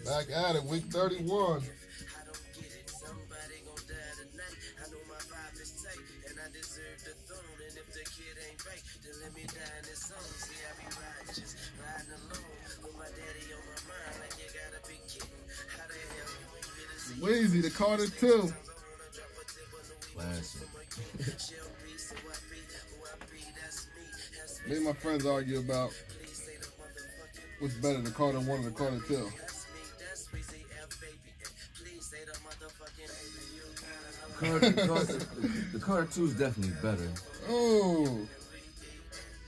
Back at it, week 31. Weezy, the Carter 2. Classic. Me and my friends argue about what's better, the Carter 1 or the Carter 2. The Carter 2 is definitely better. Oh.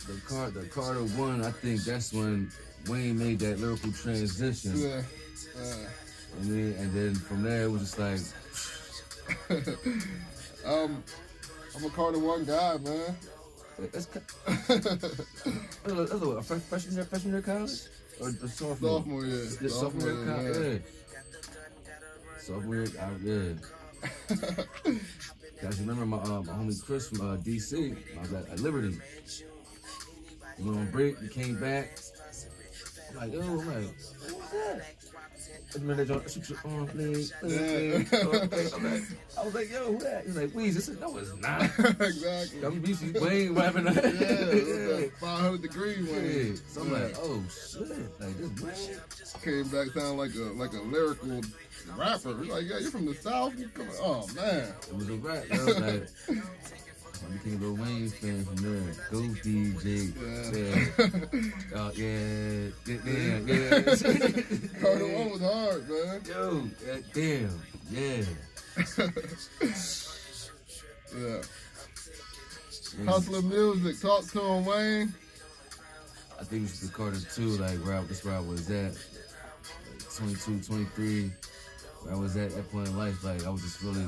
The Carter 1, I think that's when Wayne made that lyrical transition. Yeah. And then from there it was just like I'm a Carter 1 guy, man. that's a freshman year of college? Or sophomore? Sophomore year. Sophomore year of college, yeah. Sophomore year, yeah. Guys, remember my homie Chris from DC, I was at Liberty. You went on break, you came back. I'm like, what was that? I remember they shoot your arm, please. I was like, yo, who that? He's like, Weezy. I said, no, it's not. Exactly. I'm used to Wayne rapping that. Yeah, 500 degree Wayne. Yeah. So I'm like, oh shit, like this Wayne came back sounding like a lyrical rapper. Like, yeah, you're from the South. You come, oh man, it was a rap. I was like, I became a Lil Wayne fan from there. Go DJ. Yeah. Carter 1 was hard, man. Yo, damn, yeah. Yeah. Hustler music. Talk to him, Wayne. I think it was the Carter 2, like that's where I was at. Like 22, 23. Where I was at that point in life. Like I was just really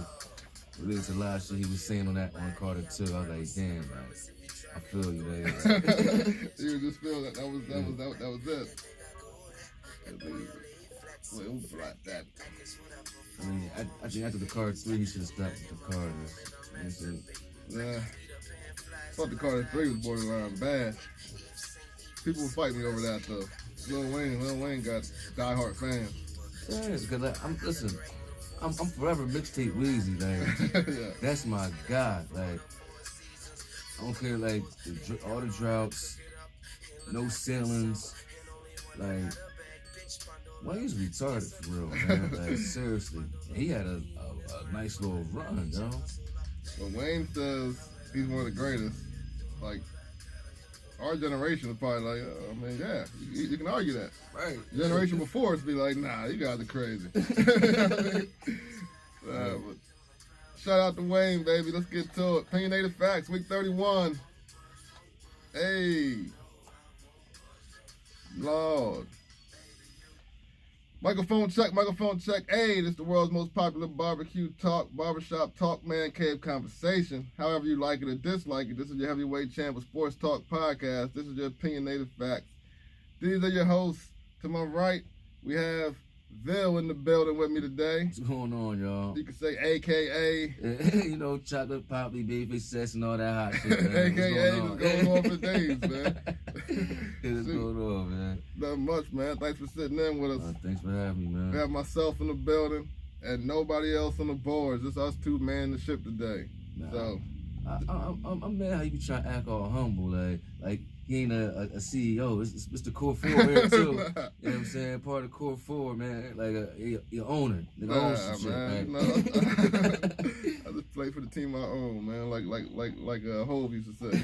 related to a lot of shit he was saying on Carter 2. I was like, damn, like, I feel you there. Like. You just feel that was it. Wait, who brought that? I mean, I think after the Carter 3, he should have stopped with the Carters. Yeah. I thought the Carter 3 was borderline bad. People were fighting me over that though. Lil Wayne got diehard fans. Yeah, because I'm forever mixtape Weezy, like Yeah. That's my guy. Like I don't care, like all the droughts, no ceilings, like Wayne's retarded for real, man. Like seriously, he had a nice little run, yo. When Wayne says he's one of the greatest, like our generation is probably like, oh, man, yeah, you can argue that. Right. Generation before us be like, nah, you guys are crazy. But shout out to Wayne, baby. Let's get to it. Opinionated Facts, week 31. Hey. Lord. Microphone check. Hey, this is the world's most popular barbecue talk, barbershop talk, man cave conversation. However you like it or dislike it, this is your heavyweight champ of sports talk podcast. This is your Opinionated Facts. These are your hosts. To my right, we have Ville in the building with me today. What's going on, y'all? You can say AKA. You know, chocolate, poppy, baby, sex, and all that hot shit, man. AKA just going on for days, man. What's going on, man? Not much, man. Thanks for sitting in with us. Thanks for having me, man. We have myself in the building and nobody else on the boards. Just us two manning the ship today. Nah, so I'm mad how you be trying to act all humble, like he ain't a CEO. It's the core four here too. You know what I'm saying? Part of the core four, man. Like your owner, nigga owns some shit, man. No, I just play for the team I own, man. Like Hove used to say.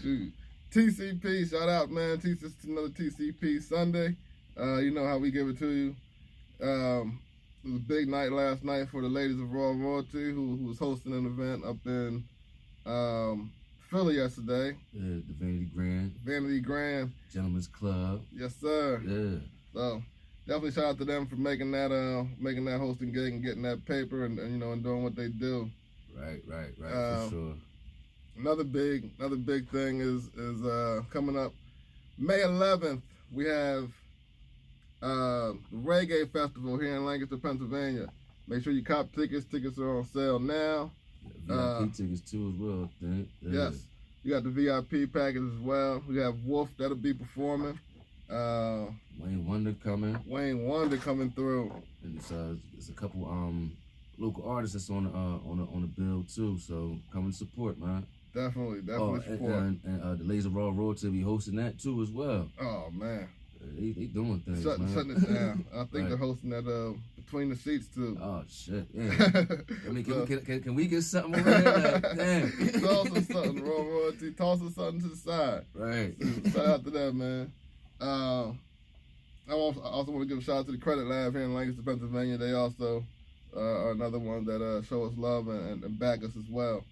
Shoot. TCP, shout out, man. This is another TCP Sunday. You know how we give it to you. It was a big night last night for the ladies of Raw Royalty, who was hosting an event up in Philly yesterday. Yeah, the Vanity Grand. Gentlemen's Club. Yes, sir. Yeah. So definitely shout out to them for making that hosting gig and getting that paper and you know and doing what they do. Right, for sure. Another big thing is coming up May 11th. We have the Reggae Festival here in Lancaster, Pennsylvania. Make sure you cop tickets. Tickets are on sale now. VIP tickets too as well, I think. Yeah. Yes. You got the VIP package as well. We have Wolf that'll be performing. Wayne Wonder coming through. And it's a couple local artists that's on the bill too. So come and support, man. Definitely support. And the Laser Raw Royalty be hosting that too as well. Oh man, they doing things, shutting it down. I think they're hosting that Between the Seats too. Oh shit, yeah. I mean, can we get something over there? Like, damn. Toss us something, Raw Royalty. Toss us something to the side. Right. Shout out to them, man. I also want to give a shout out to the Credit Lab here in Lancaster, Pennsylvania. They also are another one that show us love and back us as well.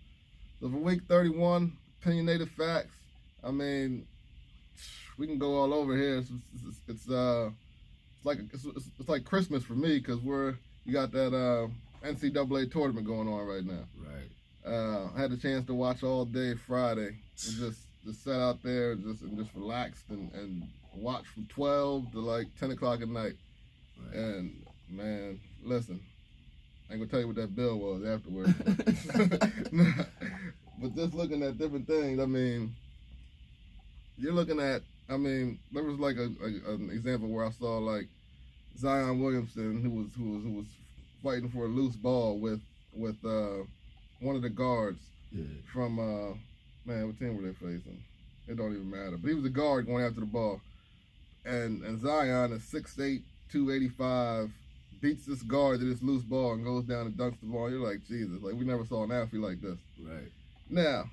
So for week 31, Opinionated Facts. I mean, we can go all over here. It's like Christmas for me because you got that NCAA tournament going on right now. Right. I had the chance to watch all day Friday and just sat out there and just relaxed and watched from 12 to like 10 o'clock at night. Right. And man, listen, I ain't gonna tell you what that bill was afterwards. But just looking at different things, I mean, you're looking at, I mean, there was like an example where I saw like Zion Williamson who was fighting for a loose ball with one of the guards from man, what team were they facing? It don't even matter. But he was a guard going after the ball. And Zion is 6'8", 285, beats this guard to this loose ball and goes down and dunks the ball. You're like, Jesus, like we never saw an athlete like this. Right. Now,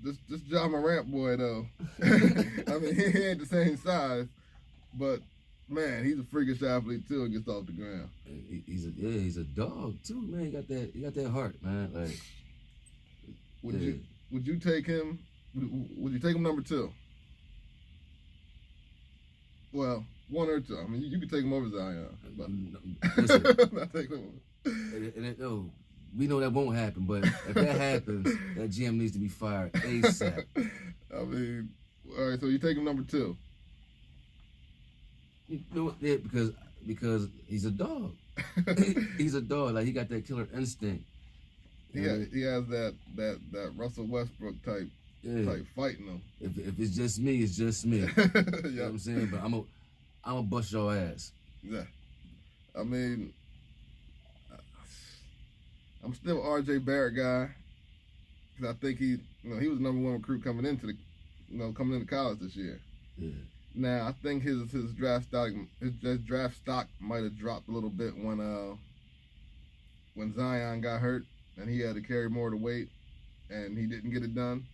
this Ja Morant boy though, I mean he ain't the same size, but man, he's a freakish athlete too and gets off the ground. He's a dog too, man. He got that heart, man. Like, would you take him? Would you take him number 2? Well, 1 or 2. I mean, you could take him over Zion. But listen, not take him over. We know that won't happen, but if that happens, that GM needs to be fired ASAP. I mean, all right, so you take him number 2. You know what? Yeah, because he's a dog. He's a dog. Like, he got that killer instinct. Yeah, he has that Russell Westbrook type fighting him. If it's just me, it's just me. You know what I'm saying? But I'm a bust your ass. Yeah. I mean, I'm still RJ Barrett guy because I think he was the number 1 recruit coming into college this year. Yeah. Now I think his draft stock might have dropped a little bit when Zion got hurt and he had to carry more of the weight and he didn't get it done.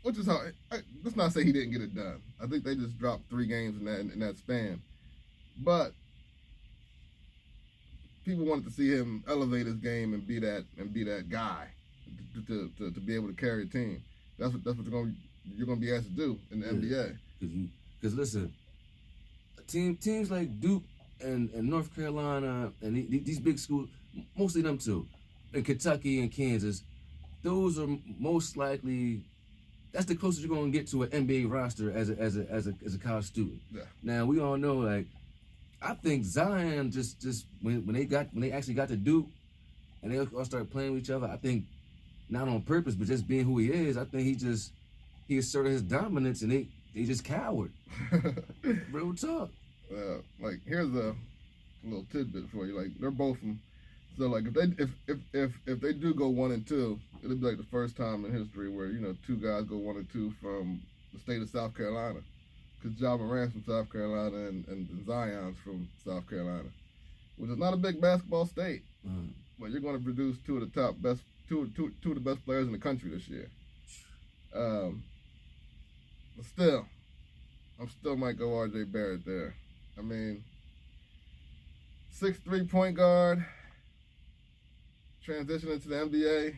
Which is let's not say he didn't get it done. I think they just dropped 3 games in that span. But people wanted to see him elevate his game and be that guy to be able to carry a team. That's what you're gonna be asked to do in the NBA. Because listen, teams like Duke and North Carolina and these big schools, mostly them two, and Kentucky and Kansas, those are most likely. That's the closest you're gonna get to an NBA roster as a college student. Yeah. Now we all know, like, I think Zion just when they actually got to Duke and they all started playing with each other, I think not on purpose but just being who he is, I think he asserted his dominance and they just cowered. Real talk. Like here's a little tidbit for you. Like they're both from. So like if they do go 1 and 2, it'll be like the first time in history where 2 guys go 1 and 2 from the state of South Carolina, because Ja Morant's from South Carolina and Zion's from South Carolina, which is not a big basketball state, but you're going to produce two of the best players in the country this year. But still, I still might go RJ Barrett there. I mean, 6'3" point guard. Transitioning to the NBA,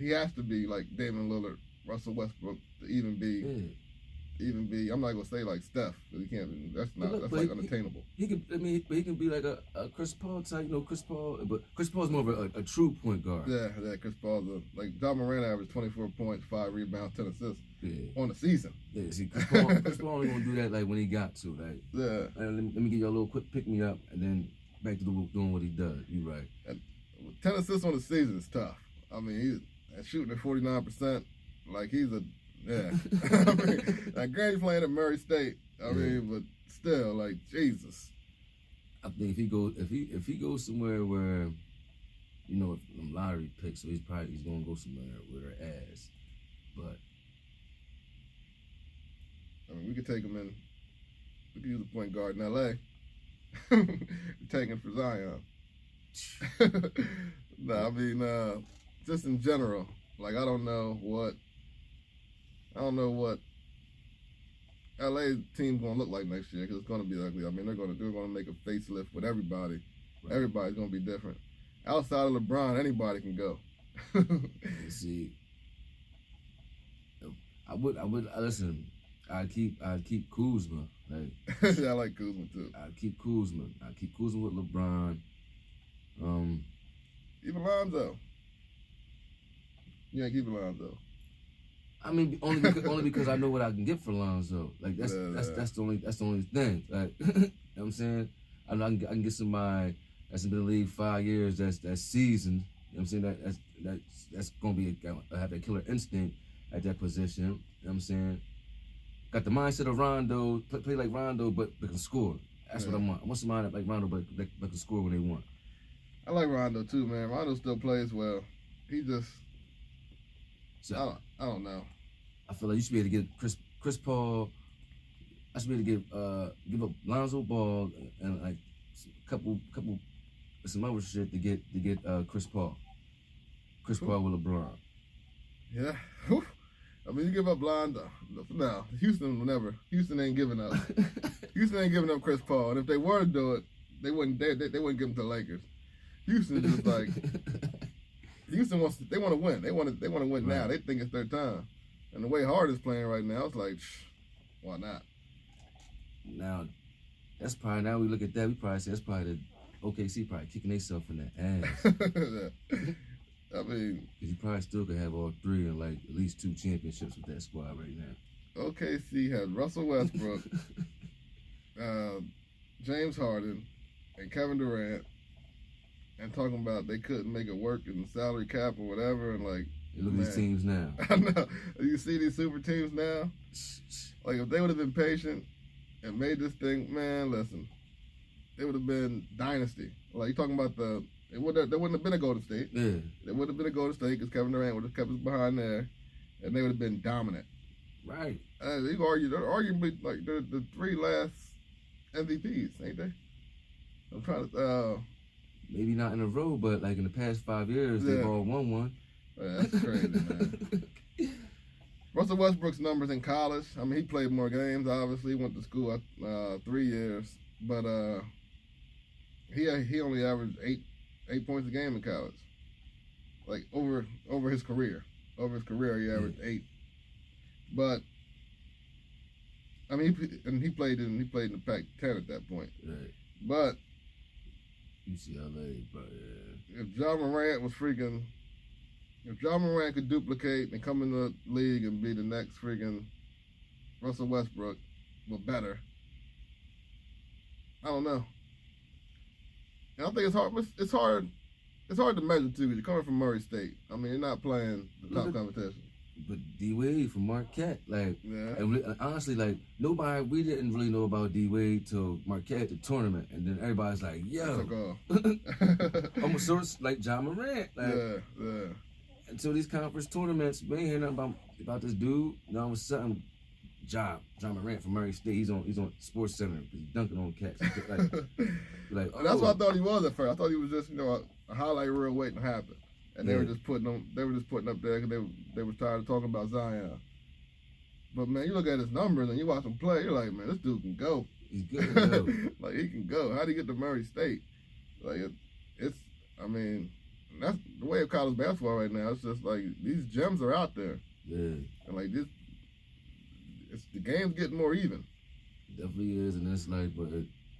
he has to be like Damian Lillard, Russell Westbrook to even be. I'm not gonna say like Steph, because he can't be. That's unattainable. He can be like a Chris Paul type, Chris Paul, but Chris Paul's more of a true point guard. Yeah, Chris Paul's like Ja Morant averaged 24 points, 5 rebounds, 10 assists on the season. Yeah, see, Chris Paul only gonna do that like when he got to. Like, yeah. Let me give you a little quick pick me up, and then back to doing what he does. You right. And 10 assists on the season is tough. I mean, he's shooting at 49%. Like he's Yeah. I mean, like, granted, playing at Murray State. I mean, but still, like, Jesus. I think if he goes somewhere where, you know, them lottery picks, so he's gonna go somewhere with her ass. But I mean, we could take him in. We could use a point guard in L.A. Take him for Zion. No, I mean, just in general, like, I don't know what LA team's gonna look like next year, because it's gonna be ugly. I mean, they're gonna make a facelift with everybody. Right. Everybody's gonna be different. Outside of LeBron, anybody can go. See, I would listen. I keep Kuzma. Like, yeah, I like Kuzma too. I keep Kuzma with LeBron. Even Lonzo. You ain't keeping Lonzo. I mean, only because I know what I can get for Lonzo. Like, that's the only thing. Like, you know what I'm saying? I know I can get somebody that's been in the league 5 years, that's seasoned. You know what I'm saying? That's gonna have that killer instinct at that position. You know what I'm saying? Got the mindset of Rondo, play like Rondo, but can score. That's what I want. I want somebody like Rondo, but can score when they want. I like Rondo too, man. Rondo still plays well. He just, I don't know. I feel like you should be able to get Chris Paul. I should be able to give up Lonzo Ball and like couple some other shit to get Chris Paul. Chris Paul with LeBron. Yeah. I mean, you give up Lonzo. No, Houston will never. Houston ain't giving up. Houston ain't giving up Chris Paul. And if they were to do it, they wouldn't give him to the Lakers. Houston just like Houston they want to win. They want to win now. They think it's their time. And the way Harden's playing right now, it's like, why not? Now, that's probably, now we look at that, we probably say that's probably the OKC probably kicking themselves in the ass. I mean, because you probably still could have all three and like at least 2 championships with that squad right now. OKC has Russell Westbrook, James Harden, and Kevin Durant, and talking about they couldn't make it work in the salary cap or whatever, and like, look at these teams now. I know. You see these super teams now? Like, if they would have been patient and made this thing, man, listen, it would have been dynasty. Like, you talking about there wouldn't have been a Golden State. Yeah. There would have been a Golden State because Kevin Durant would have kept us behind there, and they would have been dominant. Right. You can argue, they're arguably like the 3 last MVPs, ain't they? I'm trying to. Maybe not in a row, but like in the past 5 years, they've all won one. Yeah, that's crazy, man. Russell Westbrook's numbers in college. I mean, he played more games. Obviously, went to school 3 years, but he only averaged 8 points a game in college. Like over his career. Over his career, he averaged 8. But I mean, he played in the Pac-10 at that point. Right. But UCLA, but yeah. If Ja Morant could duplicate and come in the league and be the next freaking Russell Westbrook, but better, I don't know. And I think it's hard. It's hard to measure too, because you're coming from Murray State. I mean, you're not playing the top competition. But D-Wade from Marquette, like, yeah. And honestly, like, we didn't really know about D-Wade till Marquette, the tournament, and then everybody's like, yo, almost sort of like Ja Morant, like, yeah. Until these conference tournaments, we ain't hear nothing about this dude. Now all of a sudden, Ja Morant from Murray State, he's on Sports Center, he's dunking on cats. Like, oh. That's what I thought he was at first. I thought he was just, a highlight reel waiting to happen. And they were just putting up there because they were tired of talking about Zion. But man, you look at his numbers and you watch him play, you're like, man, this dude can go. He's good to go. Like, he can go. How'd he get to Murray State? Like, I mean, that's the way of college basketball right now. It's just like these gems are out there. Yeah. And like the game's getting more even. It definitely is, and it's like, but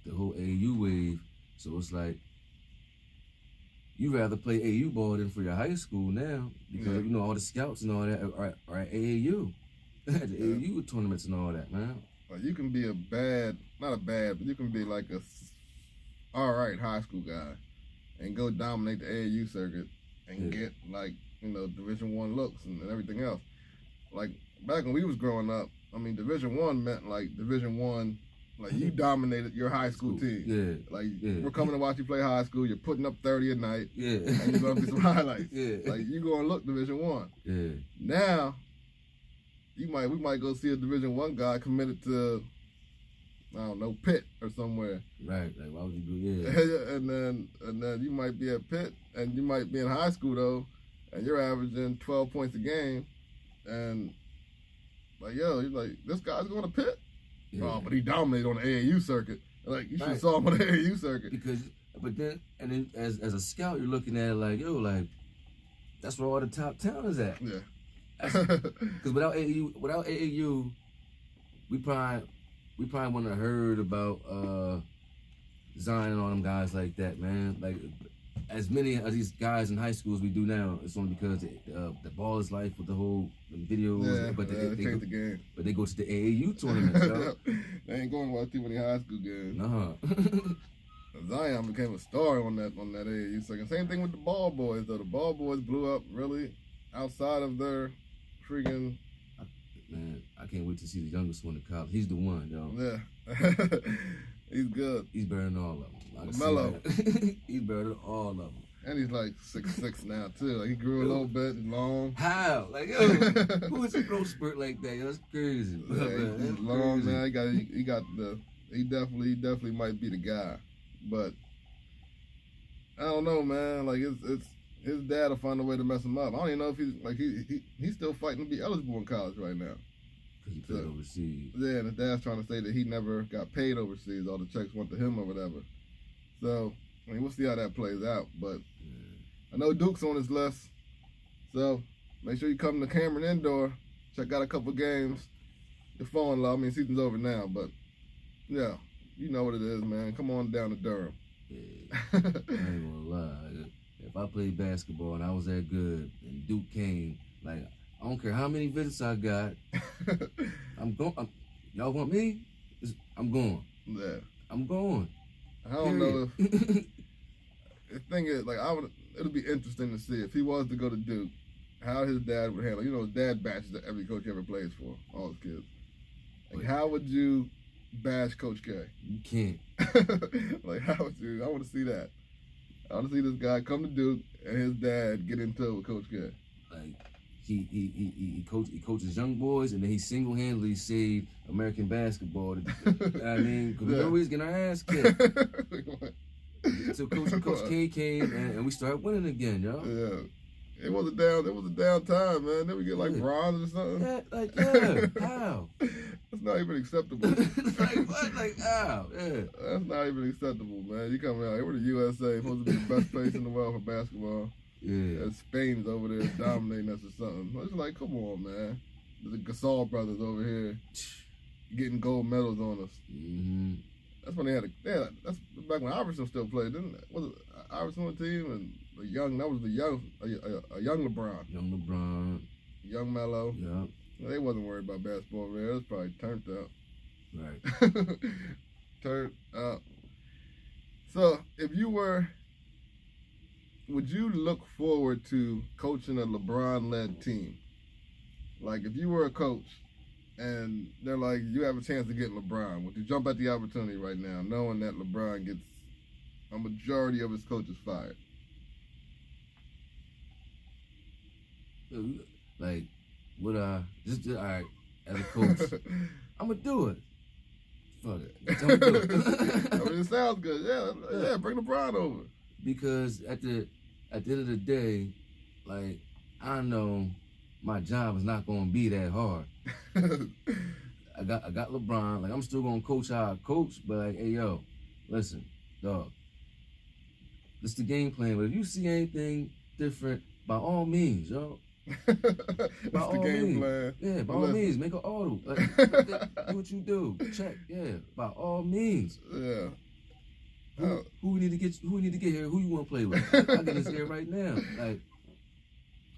the whole AAU wave. So it's like, you rather play AAU ball than for your high school now, because all the scouts and all that are at AAU. The AAU tournaments and all that, man. Like, you can be but you can be like a all right high school guy and go dominate the AAU circuit and get like Division I looks and everything else. Like back when we was growing up, I mean, Division I meant like Division I. Like, you dominated your high school team. Yeah. Like, we're coming to watch you play high school. You're putting up 30 a night. Yeah. And you're going to be some highlights. Yeah. Like, you going to look Division I. Yeah. Now, we might go see a Division I guy committed to, I don't know, Pitt or somewhere. Right. Like, why would you do? Yeah. and then you might be at Pitt, and you might be in high school, though, and you're averaging 12 points a game. And, like, yo, you're like, this guy's going to Pitt? Yeah. Oh, but he dominated on the AAU circuit. Like, you should have saw him on the AAU circuit. But then as a scout, you're looking at it like, yo, like, that's where all the top talent is at. Yeah. Because without AAU, we probably wouldn't have heard about Zion and all them guys like that, man. Like, as many of these guys in high school as we do now, it's only because the ball is life with the whole videos. Yeah, but they changed the game. But they go to the AAU tournaments, yo. They ain't going to watch too many high school games. No. Zion became a star on that AAU second. Same thing with the ball boys, though. The ball boys blew up really outside of their freaking. Man, I can't wait to see the youngest one in college. He's the one, yo. Yeah. He's good. He's better than all of them. Mellow. He's better than all of them. And he's like 6'6" now too. Like, he grew a little bit long. How? Like, yo, who is a growth spurt like that? Yo, that's crazy. Yeah, he's long now. He definitely might be the guy. But I don't know, man. Like, it's his dad will find a way to mess him up. I don't even know if he's still fighting to be eligible in college right now. He played overseas. Yeah, and his dad's trying to say that he never got paid overseas. All the checks went to him or whatever. So, I mean, we'll see how that plays out. But I know Duke's on his list. So, make sure you come to Cameron Indoor. Check out a couple games. You'll fall in love. I mean, season's over now, but yeah, you know what it is, man. Come on down to Durham. Yeah. I ain't gonna lie. If I played basketball and I was that good and Duke came, like, I don't care how many visits I got. I'm going. Y'all want me? I'm going. Yeah. I'm going. I don't know if the thing is, like, it'll be interesting to see if he was to go to Duke, how his dad would handle. You know, his dad bashes every coach he ever plays for, all his kids. Like, how would you bash Coach K? You can't. Like, how would you? I want to see that. I want to see this guy come to Duke and his dad get into it with Coach K. Like, he coaches young boys, and then he single-handedly saved American basketball. I mean, because we always get our ass kicked. So Coach K came, and we started winning again, yo. Yeah, it was a down time, man. Then we get like bronze or something. Yeah, how? That's not even acceptable. Like what? Like how? Yeah. That's not even acceptable, man. You come out here, we're the USA, supposed to be the best place in the world for basketball. Yeah. And Spain's over there dominating us or something. It's like, come on, man. The Gasol brothers over here getting gold medals on us. Mm-hmm. That's when that's back when Iverson still played, didn't it? Was it Iverson on the team and a young LeBron. Young LeBron. Young Melo. Yeah. They wasn't worried about basketball over there. It was probably turned up. Right. Turned up. So would you look forward to coaching a LeBron-led team? Like, if you were a coach and they're like, you have a chance to get LeBron, would you jump at the opportunity right now, knowing that LeBron gets a majority of his coaches fired? Like, would I just all right, as a coach, I'm gonna do it. Fuck it. I'm gonna do it. I mean, it sounds good. Yeah, bring LeBron over. Because at the end of the day, like, I know my job is not gonna be that hard. I got LeBron. Like, I'm still gonna coach how I coach, but like, hey yo, listen, dog. This the game plan. But if you see anything different, by all means, yo. By all means. Plan. Yeah, by all means, make an auto. Like, do what you do. Check. Yeah, by all means. Yeah. Who we need to get here? Who you want to play with? I get this here right now. Like,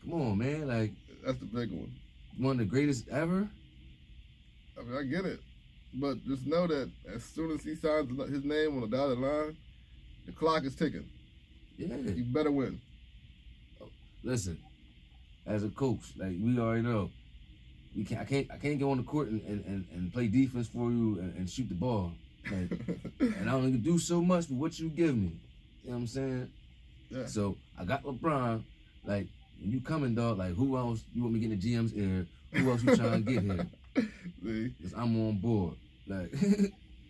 come on, man. Like, that's the big one. One of the greatest ever. I mean, I get it, but just know that as soon as he signs his name on the dotted line, the clock is ticking. Yeah. You better win. Listen, as a coach, like, we already know, I can't go on the court and play defense for you and shoot the ball. Like, and I don't even do so much with what you give me. You know what I'm saying? Yeah. So I got LeBron. Like, when you coming, dog, like, who else you want me to get in the GM's ear? Who else you trying to get here? See? Because I'm on board. Like,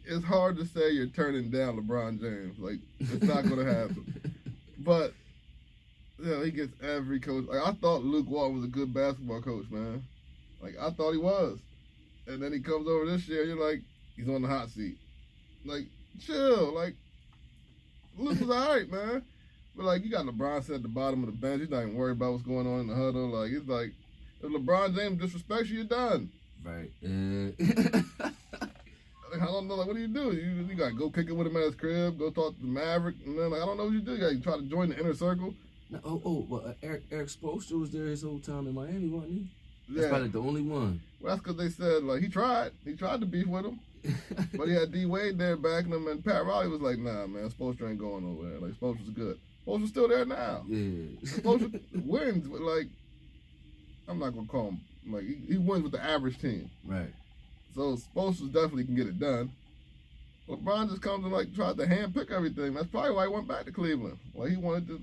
it's hard to say you're turning down LeBron James. Like, it's not going to happen. But, you know, he gets every coach. Like, I thought Luke Walton was a good basketball coach, man. Like, I thought he was. And then he comes over this year, you're like, he's on the hot seat. Like, chill. Like, Luke was all right, man. But, like, you got LeBron sitting at the bottom of the bench. He's not even worried about what's going on in the huddle. Like, it's like, if LeBron James disrespects you, you're done. right. Like, I don't know. Like, what do? You got to go kick it with him at his crib, go talk to the Maverick, and then, like, I don't know what you do. You try to join the inner circle. Well, Eric Spoelstra was there his whole time in Miami, wasn't he? That's Yeah. probably the only one. Well, that's because they said, like, he tried. He tried to beef with him. But he had D. Wade there backing him, and Pat Riley was like, nah, man, Spoelstra ain't going nowhere. Like, Spoelstra's good. Spoelstra's still there now. Yeah. Spoelstra wins, but, like, I'm not going to call him, like, he wins with the average team. Right. So Spoelstra definitely can get it done. LeBron just comes and, like, tried to handpick everything. That's probably why he went back to Cleveland. Like, he wanted to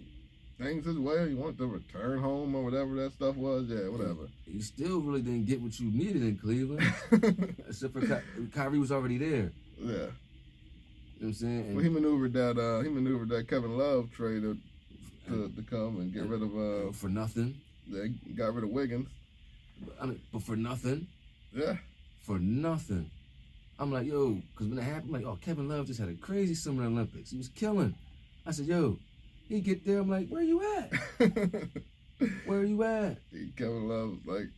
things his way. He wanted to return home or whatever that stuff was. Yeah, whatever. You still really didn't get what you needed in Cleveland. Except for Kyrie was already there. Yeah. You know what I'm saying? And well, he maneuvered that Kevin Love trade to come and get rid of for nothing. They got rid of Wiggins. But for nothing. Yeah. For nothing. I'm like, yo, because when it happened, I'm like, oh, Kevin Love just had a crazy summer Olympics. He was killing. I said, yo, he get there. I'm like, where you at? Where are you at? Kevin Love, like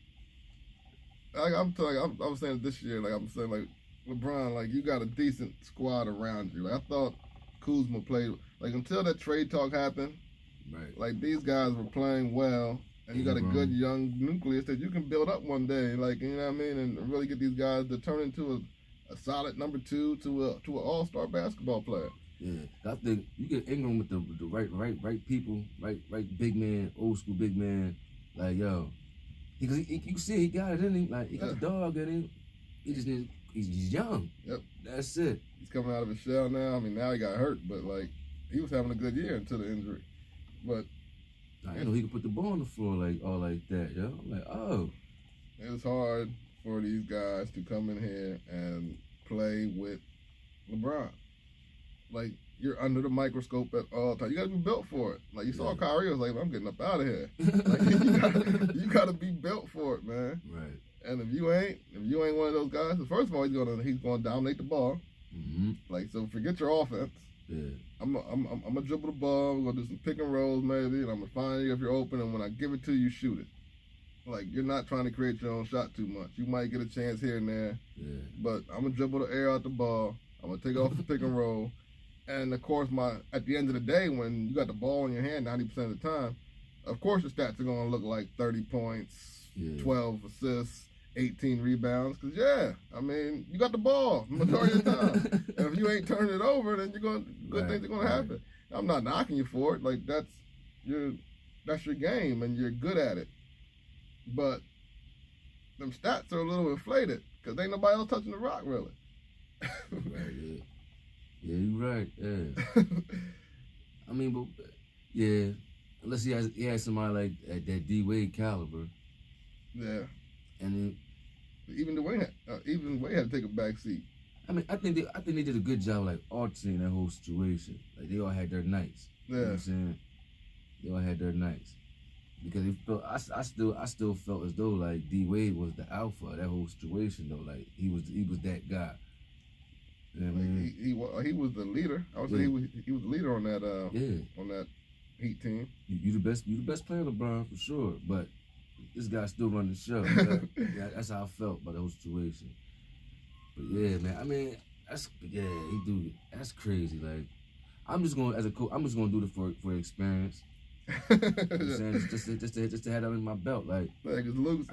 I'm saying this year, like I'm saying, like LeBron, like you got a decent squad around you. Like I thought Kuzma played, like until that trade talk happened, right? Like these guys were playing well, and you got a good young nucleus that you can build up one day, like you know what I mean, and really get these guys to turn into a solid number 2 to an all-star basketball player. Yeah, I think you get Ingram with the right people, right big man, old school big man. Like yo, because you can see he got it in him. Like he got the dog in him. He just needs. He's young. Yep, that's it. He's coming out of his shell now. I mean, now he got hurt, but like he was having a good year until the injury. But I didn't know he could put the ball on the floor like all like that. Yo, I'm like, oh, it's hard for these guys to come in here and play with LeBron. Like, you're under the microscope at all times. You got to be built for it. Like, you saw Kyrie was like, I'm getting up out of here. Like, you got to be built for it, man. Right. And if you ain't one of those guys, first of all, he's gonna dominate the ball. Mm-hmm. Like, so forget your offense. Yeah. I'm gonna dribble the ball. We're gonna do some pick and rolls maybe, and I'm gonna find you if you're open. And when I give it to you, shoot it. Like, you're not trying to create your own shot too much. You might get a chance here and there. Yeah. But I'm gonna dribble the air out the ball. I'm gonna take off the pick and roll. And of course, at the end of the day, when you got the ball in your hand 90% of the time, of course your stats are gonna look like 30 points, 12 assists, 18 rebounds. Cause I mean, you got the ball the majority of the time. And if you ain't turning it over, then good things are gonna happen. I'm not knocking you for it. Like that's your game, and you're good at it. But them stats are a little inflated because ain't nobody else touching the rock really. Right, yeah. Yeah, you're right. Yeah. I mean, but yeah, unless he has somebody like at that D Wade caliber. Yeah. And then even Wade had to take a back seat. I mean, I think they did a good job like altering that whole situation. Like they all had their nights. Yeah. You know what I'm saying? They all had their nights. Because it felt, I still felt as though like D Wade was the alpha of that whole situation though. Like he was that guy. You know what I mean? He was the leader. I would say he was the leader on that Heat team. You the best player, LeBron, for sure. But this guy still running the show. That's how I felt about the whole situation. But yeah, man. I mean, that's crazy. Like I'm just going as a coach. I'm just going to do it for experience. You know what I'm saying? Just to have that in my belt, like Luke's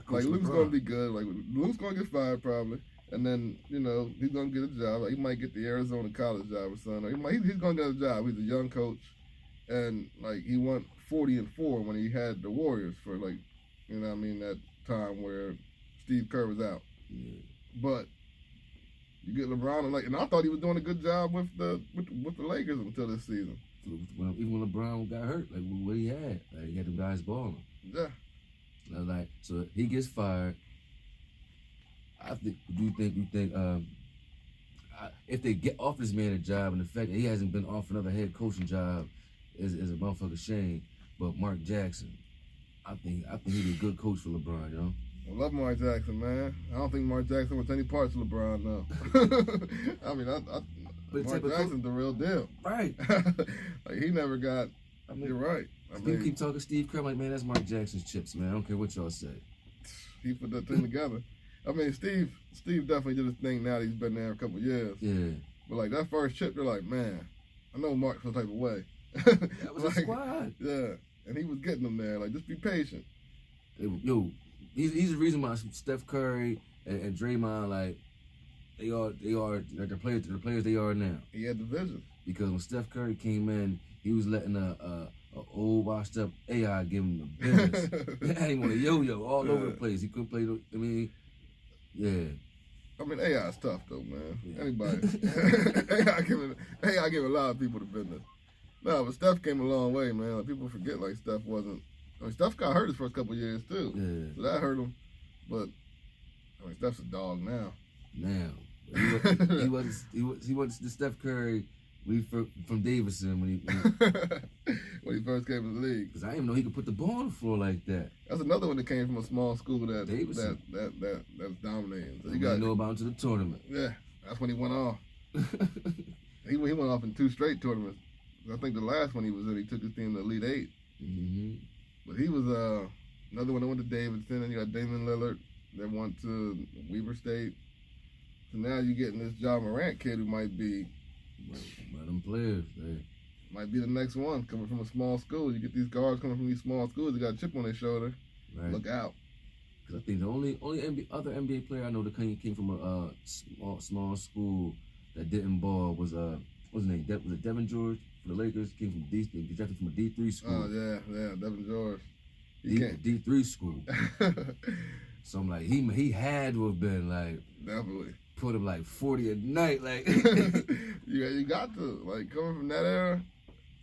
gonna be good. Like Luke's gonna get fired probably, and then he's gonna get a job. Like he might get the Arizona college job or something. Or he's gonna get a job. He's a young coach, and like he won 40-4 when he had the Warriors for like, that time where Steve Kerr was out. Yeah. But you get LeBron, and I thought he was doing a good job with the Lakers until this season. Even when LeBron got hurt, like what he had, like he had them guys balling. Yeah. Like so, he gets fired. I think. Do you think? If they get off this man a job, and the fact that he hasn't been off another head coaching job is a motherfucking shame. But Mark Jackson, I think he's a good coach for LeBron, you know. I love Mark Jackson, man. I don't think Mark Jackson wants any parts of LeBron, though. I mean, Mark Jackson's the real deal. Right. Like, he never got, you're right. People keep talking Steve Kerr, like, man, that's Mark Jackson's chips, man. I don't care what y'all say. He put that thing together. I mean, Steve definitely did his thing now that he's been there a couple of years. Yeah. But, like, that first chip, you're like, man, I know Mark feels type of way. That was like, a squad. Yeah. And he was getting them there. Like, just be patient. Yo, he's the reason why Steph Curry and Draymond, like, they are like the players they are now. He had the vision. Because when Steph Curry came in, he was letting a old washed up AI give him the business. He had him on a yo-yo all over the place. He couldn't play. Yeah. I mean, AI is tough though, man. Yeah. Anybody, AI giving a lot of people the business. No, but Steph came a long way, man. Like, people forget like Steph wasn't. I mean, Steph got hurt his first couple of years too. Yeah. So that hurt him. But I mean, Steph's a dog now. He was the Steph Curry from Davidson when he first came in the league. Because I didn't even know he could put the ball on the floor like that. That's another one that came from a small school that's dominating. So you got to know about him to the tournament. Yeah, that's when he went off. he went off in 2 straight tournaments. I think the last one he was in, he took his team to the Elite 8. Mm-hmm. But he was another one that went to Davidson, and you got Damian Lillard that went to Weber State. So now you're getting this Ja Morant kid who might be one of them players. Might be the next one coming from a small school. You get these guards coming from these small schools, they got a chip on their shoulder. Right. Look out. Because I think the only other NBA player I know that came from a small school that didn't ball was what's his name? Was it Devin George for the Lakers? Came from he drafted from a D3 school. Oh yeah, Devin George. D3 school. So I'm like, he had to have been like definitely put him like 40 a night, like. you got to like coming from that era.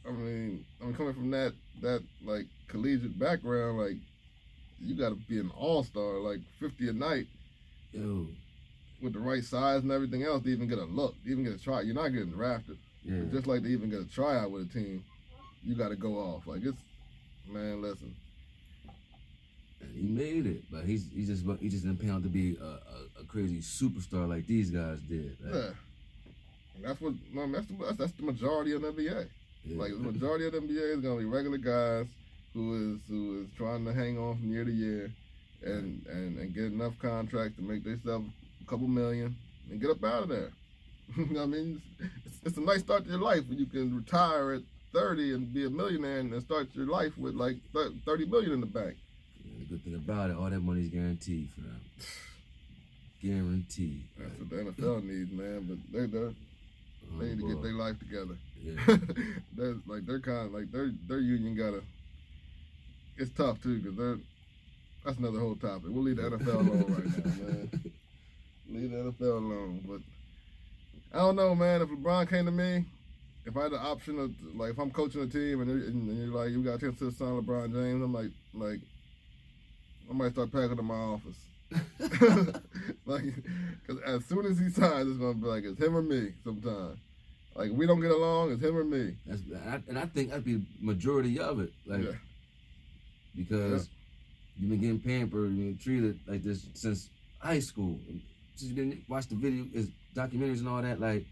I mean coming from that like collegiate background, like you got to be an all-star, like 50 a night. Yo. With the right size and everything else to even get a look, to even get a try. You're not getting drafted. Yeah. Just like to even get a tryout with a team, you got to go off. Like man, listen. And he made it, but he just didn't pan out to be a crazy superstar like these guys did. Right? Yeah. And that's the majority of the NBA. Yeah. Like the majority of the NBA is gonna be regular guys who is trying to hang on from year to year and get enough contracts to make themselves a couple million and get up out of there. I mean, it's a nice start to your life when you can retire at 30 and be a millionaire and start your life with like 30 million in the bank. Yeah, the good thing about it, all that money is guaranteed for them. Guaranteed. That's what the NFL needs, man. But they need to get their life together. Yeah. their union gotta. It's tough too because that's another whole topic. We'll leave the NFL alone right now, man. Leave the NFL alone. But I don't know, man. If LeBron came to me, if I had the option of like if I'm coaching a team and you're like you got a chance to sign LeBron James, I'm like I might start packing to my office. Like, because as soon as he signs, it's gonna be like it's him or me. Sometimes, like we don't get along, it's him or me. And I think that'd be the majority of it, like because you've been getting pampered, you've been treated like this since high school. Since you've been watch the documentaries and all that, like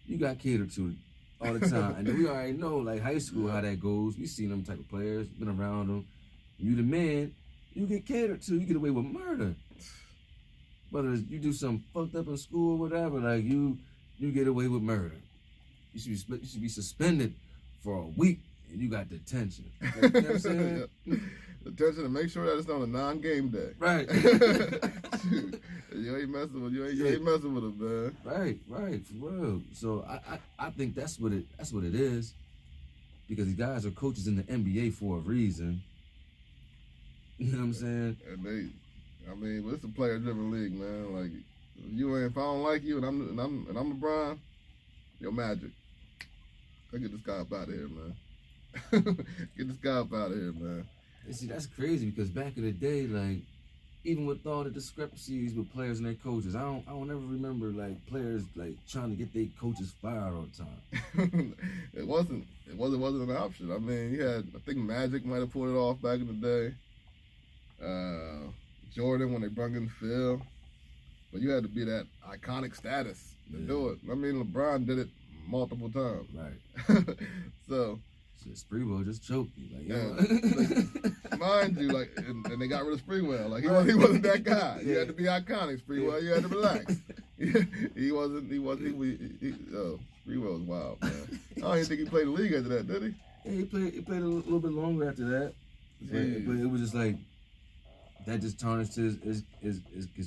you got catered to all the time. And then we already know, like high school, how that goes. We seen them type of players, been around them. You the man. You get catered to, you get away with murder. Whether you do something fucked up in school or whatever, like you get away with murder. You should be suspended for a week and you got detention. You know what I'm saying? Detention to make sure that it's on a non-game day. Right. You ain't messing with them, man. Right, for real. So I think that's what it is. Because these guys are coaches in the NBA for a reason. You know what I'm saying? I mean, but it's a player-driven league, man. Like, if I don't like you and I'm LeBron, you're Magic. I get this guy up out of here, man. Get this guy up out of here, man. And see, that's crazy because back in the day, like, even with all the discrepancies with players and their coaches, I don't ever remember like players like trying to get their coaches fired all the time. It wasn't an option. I mean, I think Magic might have pulled it off back in the day. Jordan when they brought in Phil, but you had to be that iconic status to do it. I mean, LeBron did it multiple times. Right. So Sprewell just choked you, like, mind you, like, and they got rid of Sprewell. Like he wasn't that guy. You had to be iconic, Sprewell. You had to relax. He wasn't. Sprewell was wild, man. I don't even think he played the league after that, did he? Yeah, he played a little bit longer after that, but it was just like that just tarnished his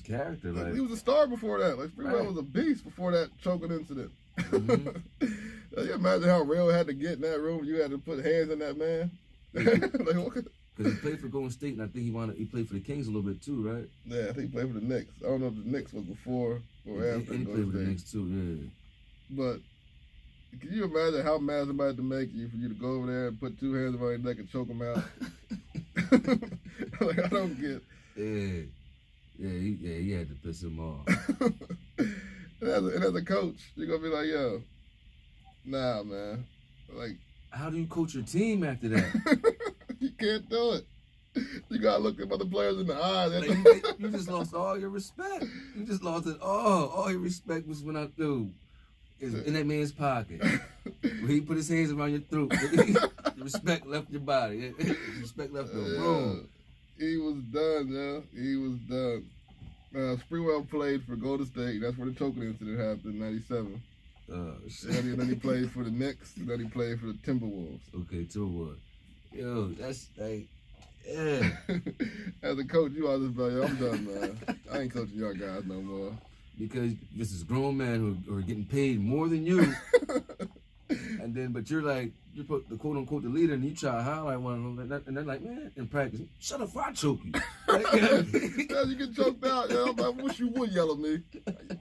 character. Like he was a star before that. Like Sprewell was a beast before that choking incident. Mm-hmm. You imagine how real it had to get in that room. You had to put hands on that man. Because he played for Golden State, and I think he played for the Kings a little bit too, right? Yeah, I think he played for the Knicks. I don't know if the Knicks was before or after. And he played for the Knicks too, yeah. But can you imagine how mad somebody had to make you for you to go over there and put two hands around your neck and choke him out? Like, I don't get. Yeah, he had to piss him off. And as a coach, you're gonna be like, yo, nah, man. Like, how do you coach your team after that? You can't do it. You gotta look at other players in the eye. Like, you just lost all your respect. You just lost it all. All your respect was when I do is in that man's pocket. When he put his hands around your throat, the respect left your body. The respect left the room. He was done, yeah. He was done. Sprewell played for Golden State. That's where the choking incident happened in '97. And then he played for the Knicks. And then he played for the Timberwolves. Okay, Timberwolves. Yo, that's like, yeah. As a coach, you always be like, yo, I'm done, man. I ain't coaching y'all guys no more. Because this is grown men who are getting paid more than you. And then, but you're put the quote unquote the leader, and you try to highlight one of them, and they're like, man, in practice, shut up, I choke you. Yeah, you get choked out. Yeah, I wish you would yell at me.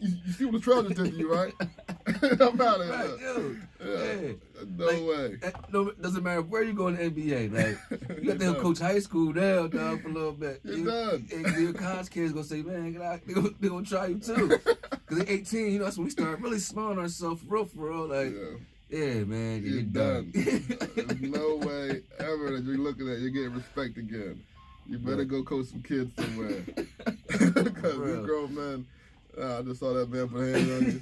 You see what the Trojans did to you, right? I'm out of here. Yo, yeah. No way. No, it doesn't matter where you go in the NBA. Like, you got to coach high school now, dog, for a little bit. You're done. And your college kids gonna say, man, they're gonna try you too. Because at 18, you know, that's when we start really smelling ourselves for real. Like, yeah, man, you're done. There's no way ever that you're looking at you're getting respect again. You better go coach some kids somewhere. Because these grown men, I just saw that man put hands on you.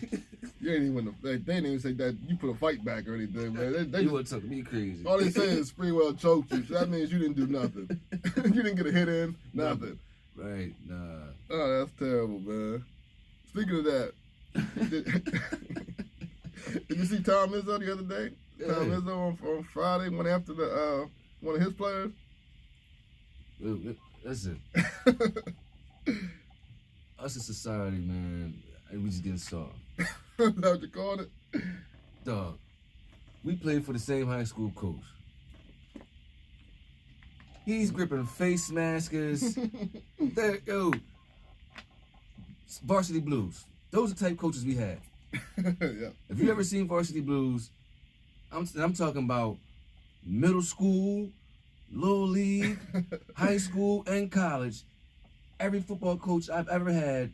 You ain't even they didn't even say that you put a fight back or anything, man. They you would talk me crazy. All they say is Sprewell choked you, so that means you didn't do nothing. You didn't get a hit in, nothing. Right, nah. Oh, that's terrible, man. Speaking of that, did you see Tom Izzo the other day? Yeah. Tom Izzo on Friday went after the one of his players. Listen, us as society, man, we just getting soft. Is that what you called it? Dog, we played for the same high school coach. He's gripping face maskers. Varsity Blues. Those are the type coaches we had. Yeah. If you ever seen Varsity Blues, I'm talking about middle school, little league, high school, and college. Every football coach I've ever had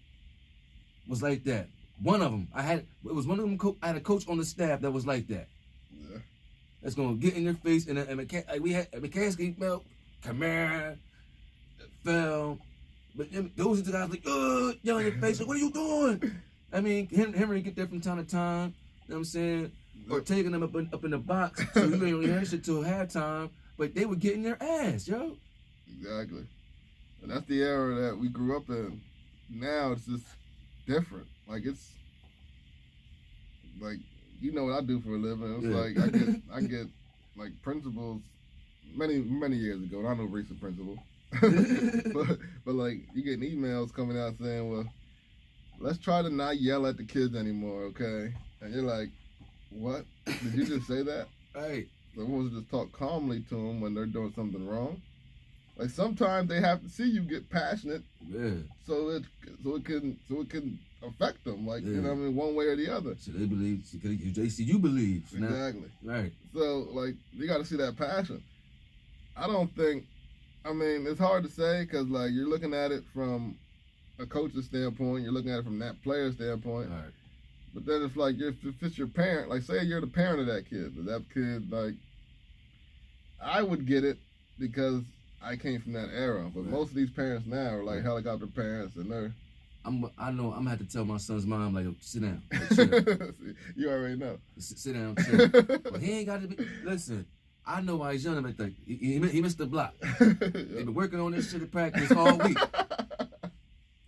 was like that. One of them, I had a coach on the staff that was like that. Yeah. That's gonna get in your face, and we had McCaskey, Kamara, fell, but those are the guys like, yelling in your face, like, what are you doing? I mean, Henry get there from time to time, you know what I'm saying? Or taking them up in the box, so you ain't really hear shit till halftime, but they were getting their ass, yo. Exactly. And that's the era that we grew up in. Now it's just different. Like, it's like, you know what I do for a living. It's like I get like principals many years ago. Not no recent principal, but like you getting emails coming out saying, well, let's try to not yell at the kids anymore, okay? And you're like, what? Did you just say that? Right. So we was just talk calmly to them when they're doing something wrong. Like sometimes they have to see you get passionate, so it can affect them, like you know what I mean, one way or the other. So they believe, they see you believe. Exactly. Right. So like you got to see that passion. I don't think. I mean, it's hard to say because like you're looking at it from a coach's standpoint, you're looking at it from that player's standpoint. Right. But then it's like if it's your parent, like say you're the parent of that kid, like I would get it because I came from that era. But most of these parents now are like helicopter parents, and they're. I know I'm gonna have to tell my son's mom, like, sit down. Like, you already know. Sit down, chill. But he ain't got to be. Listen, I know why he's young. Like he missed the block. They've been working on this shit at practice all week.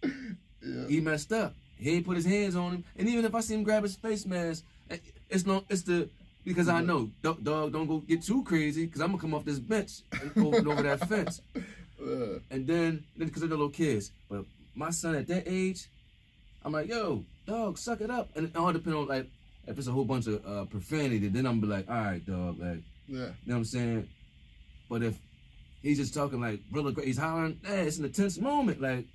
Yeah. He messed up. He ain't put his hands on him. And even if I see him grab his face mask, because I know, dog, don't go get too crazy, because I'm going to come off this bench and over that fence. And then, because they're the little kids. But my son at that age, I'm like, yo, dog, suck it up. And it all depends on, like, if it's a whole bunch of profanity, then I'm going to be like, all right, dog, like, you know what I'm saying? But if he's just talking, like, really great, he's hollering, it's an intense moment, like.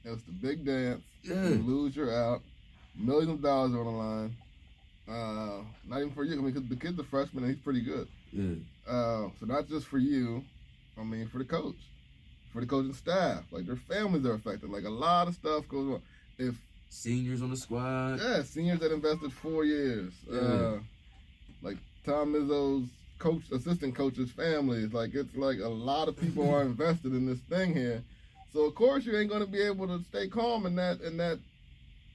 It's the big dance. Yeah. You lose, you're out. Millions of dollars on the line. Not even for you. I mean, because the kid's a freshman and he's pretty good. Yeah. So not just for you. I mean, for the coach, for the coaching staff. Like their families are affected. Like a lot of stuff goes on. If seniors on the squad. Yeah, seniors that invested 4 years. Yeah. Like Tom Izzo's assistant coach's families. Like it's like a lot of people are invested in this thing here. So of course you ain't gonna be able to stay calm in that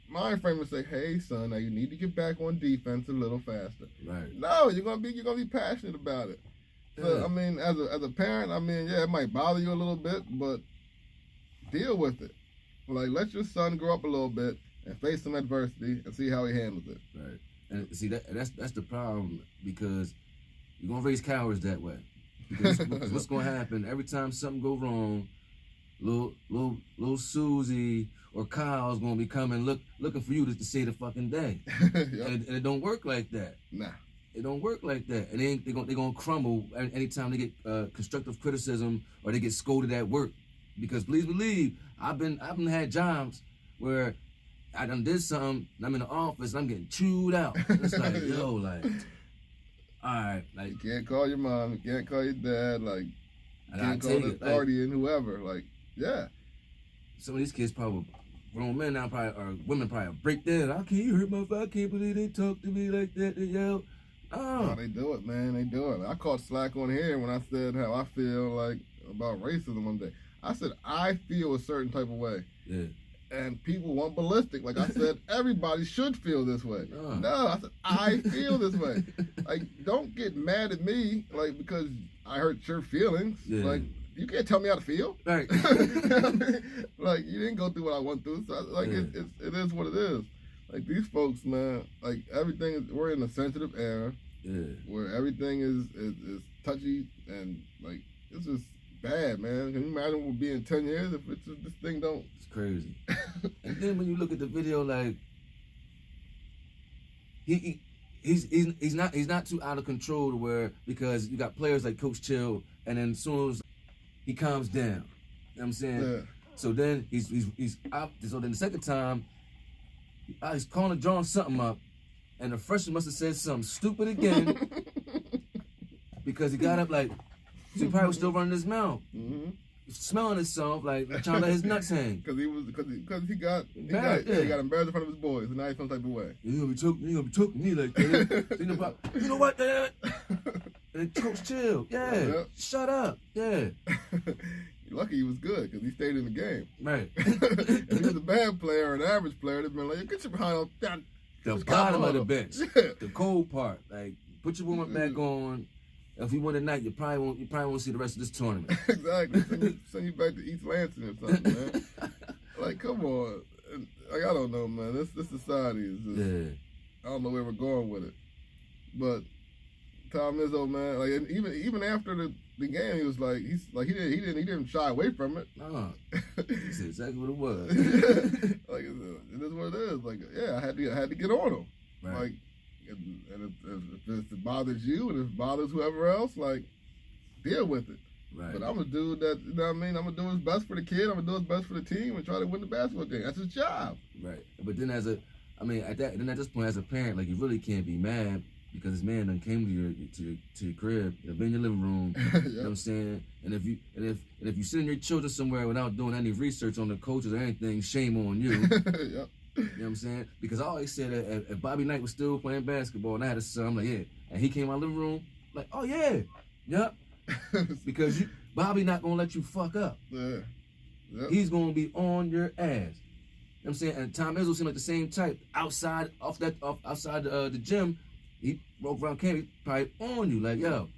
mind frame and say, "Hey son, now you need to get back on defense a little faster." Right. No, you're gonna be passionate about it. So I mean, as a parent, I mean, yeah, it might bother you a little bit, but deal with it. Like let your son grow up a little bit and face some adversity and see how he handles it. Right. And see that's the problem, because you're gonna raise cowards that way. Because what's gonna happen every time something go wrong? Little Susie or Kyle's gonna be coming looking for you to save the fucking day. Yep. And it don't work like that. Nah. It don't work like that. And they're gonna crumble anytime they get constructive criticism or they get scolded at work. Because please believe, I've had jobs where I done did something and I'm in the office and I'm getting chewed out. It's like, yo, like, all right, like, you can't call your mom, you can't call your dad, like, you can't call the party and whoever, like. Yeah. Some of these kids probably, grown men now or women probably break down. I can't hurt my father. I can't believe they talk to me like that. They yell. Oh, they do it, man. They do it. I caught slack on here when I said how I feel like about racism one day. I said I feel a certain type of way. Yeah. And people went ballistic. Like I said, everybody should feel this way. No, I said I feel this way. Like, don't get mad at me, like, because I hurt your feelings. Yeah. Like. You can't tell me how to feel. Right. Like, you didn't go through what I went through. So, like, it is what it is. Like, these folks, man, like, we're in a sensitive era where everything is touchy and, like, it's just bad, man. Can you imagine we'll be in 10 years if it's just, this thing don't... It's crazy. And then when you look at the video, like, he's not too out of control to where, because you got players like Coach Chill, and then as soon as he calms down. You know what I'm saying? Yeah. So then he's out. So then the second time, he's drawing something up, and the freshman must have said something stupid again because he got up like, so he probably was still running his mouth, smelling himself, like trying to let his nuts hang. Because he got embarrassed in front of his boys, and now he's some type of way. You gonna be talking to me like that? You know what, Dad? And Coach Chill, shut up, You're lucky he was good because he stayed in the game. Right. If he was a bad player or an average player, they'd been like, get your behind down. The bottom of the bench, the cold part. Like, put your warm-up back on. If you win tonight, you probably won't see the rest of this tournament. Exactly. Send you back to East Lansing or something, man. Like, come on. Like, I don't know, man. This society is just, I don't know where we're going with it. But Tom Izzo, man, like, and even after the game, he was like, he didn't shy away from it. No, that's exactly what it was. Like, it is what it is. Like, yeah, I had to get on him. Right. Like, and if it bothers you and if it bothers whoever else, like, deal with it. Right. But I'm a dude that, you know what I mean? I'm going to do what's best for the kid. I'm going to do what's best for the team and try to win the basketball game. That's his job. Right. But then at this point, as a parent, like, you really can't be mad because this man done came to your crib, been in your living room, Yep. you know what I'm saying? And if you send your children somewhere without doing any research on the coaches or anything, shame on you. Yep. You know what I'm saying? Because I always said that if Bobby Knight was still playing basketball and I had a son, I'm like, yeah. And he came in my living room, like, oh yeah, yep. Because Bobby not gonna let you fuck up. Yeah. Yep. He's gonna be on your ass. You know what I'm saying? And Tom Izzo seemed like the same type. Outside the gym, he broke around campus, probably on you. Like, yo,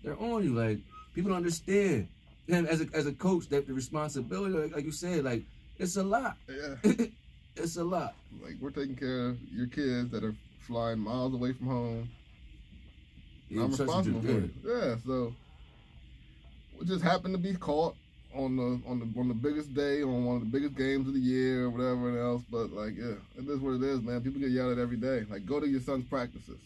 they're on you. Like, people don't understand. And as a coach, that the responsibility, like you said, like, it's a lot. Yeah. It's a lot. Like, we're taking care of your kids that are flying miles away from home. Yeah, I'm responsible for it. Yeah, so we just happened to be caught on the biggest day, on one of the biggest games of the year, or whatever else. But like, yeah, it is what it is, man. People get yelled at every day. Like, go to your son's practices.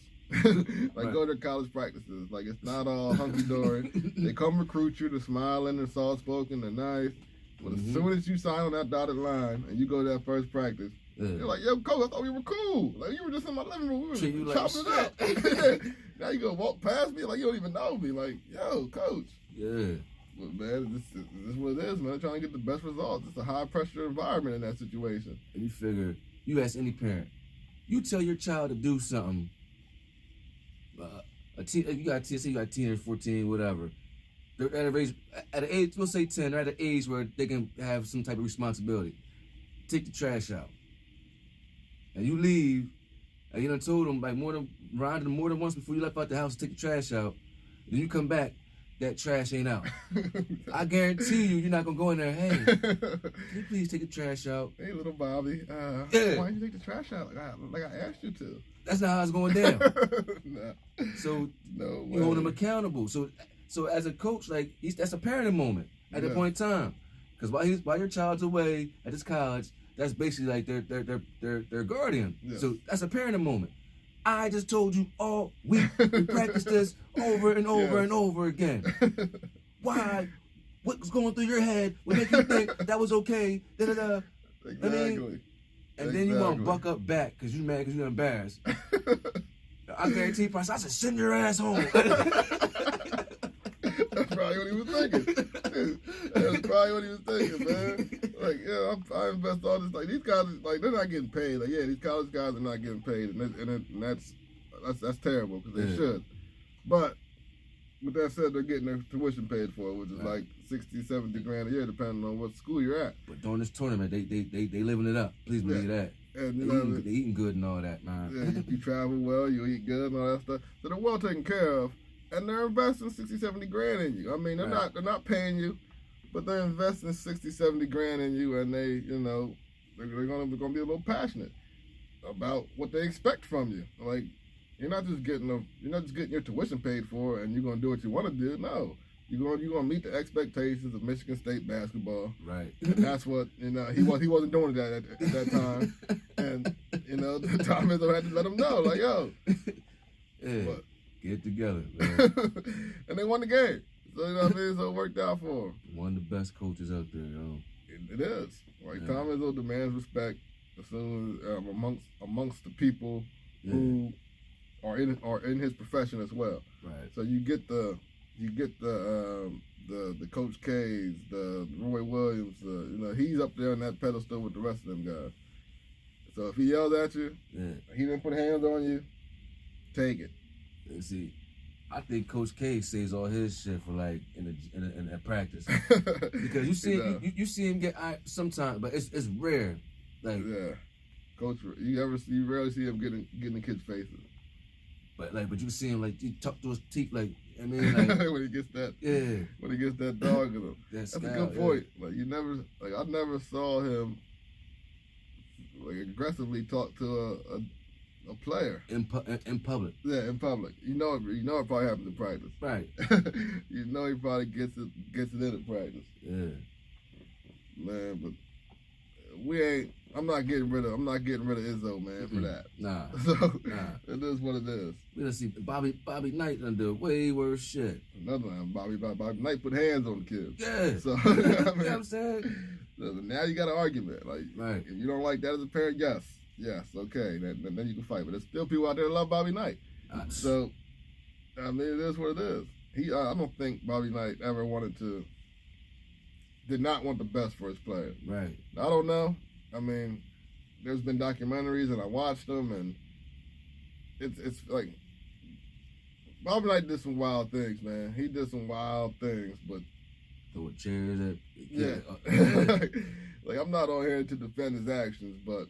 Like, go to college practices. Like, it's not all hunky dory. They come recruit you. They're smiling. They're soft spoken. They're nice. But as soon as you sign on that dotted line and you go to that first practice, you're like, yo, coach, I thought we were cool. Like, you were just in my living room. We were chopping it up. Now you gonna walk past me like you don't even know me. Like, yo, coach. Yeah. But man, this is what it is, man. They're trying to get the best results. It's a high pressure environment in that situation. And you figure, you ask any parent, you tell your child to do something. You got a teenager, 14, whatever. They're at an age, we'll say 10, they're at an age where they can have some type of responsibility. Take the trash out. And you leave, and you done told them, like, reminded them more than once before you left out the house to take the trash out. Then you come back, that trash ain't out. I guarantee you're not gonna go in there, hey, can you please take the trash out? Hey, little Bobby, why didn't you take the trash out like I asked you to? That's not how it's going down. Nah. So No you hold them accountable. So as a coach, like, that's a parenting moment at that point in time. Because while your child's away at this college, that's basically like their guardian. Yes. So that's a parenting moment. I just told you all week we practice this over and over and over again. Why? What's going through your head would make you think that was okay? Da-da-da. Exactly. And then you want to buck up back because you're mad because you're embarrassed. I guarantee you, I said, send your ass home. That's probably what he was thinking. That's probably what he was thinking, man. Like, yeah, I invest all this. Like, these guys, like, they're not getting paid. Like, yeah, these college guys are not getting paid, and that's terrible because they should. But with that said, they're getting their tuition paid for, which is like 60, 70 grand a year, depending on what school you're at. But during this tournament, they living it up. Please believe that. And you know, they eating good and all that, man. Yeah, you travel well, you eat good and all that stuff. So they're well taken care of. And they're investing 60, 70 grand in you. I mean, they're not paying you, but they're investing 60, 70 grand in you, and they, you know, they're gonna be a little passionate about what they expect from you. Like, you're not just getting your tuition paid for, and you're gonna do what you want to do. No, you're gonna meet the expectations of Michigan State basketball. Right. And that's what, you know, he wasn't doing that at that time, and you know, Tom Izzo had to let him know, like, yo, but, get it together, man. And they won the game. So, you know what I mean? So it worked out for him. One of the best coaches out there, yo. It is. Like, Tom Izzo demands respect as soon as, amongst the people who are in his profession as well. Right. So you get the Coach K's, the Roy Williams, you know, he's up there on that pedestal with the rest of them guys. So if he yells at you, he didn't put hands on you, take it. And see, I think Coach K says all his shit for like in practice because you see him get sometimes, but it's rare. Like Coach, you rarely see him getting in kids' faces. But you see him like he tuck to his teeth, like, I mean, like when he gets that dog in him. That's a good point. Like, I never saw him like aggressively talk to a player in public. Yeah, in public. You know it probably happens in practice. Right. You know he probably gets it in at practice. Yeah. Man, but I'm not getting rid of Izzo, man, for that. Nah. So it is what it is. We done see Bobby Knight done do way worse shit. Another one, Bobby Knight put hands on the kids. Yeah. So You know what I'm saying? Now you got an argument. Like, right. If you don't like that as a parent, yes, okay, then you can fight. But there's still people out there that love Bobby Knight. So, I mean, it is what it is. I don't think Bobby Knight ever did not want the best for his players. Right. I don't know. I mean, there's been documentaries and I watched them, and it's like Bobby Knight did some wild things, man. He did some wild things, but throw chairs at like I'm not on here to defend his actions, but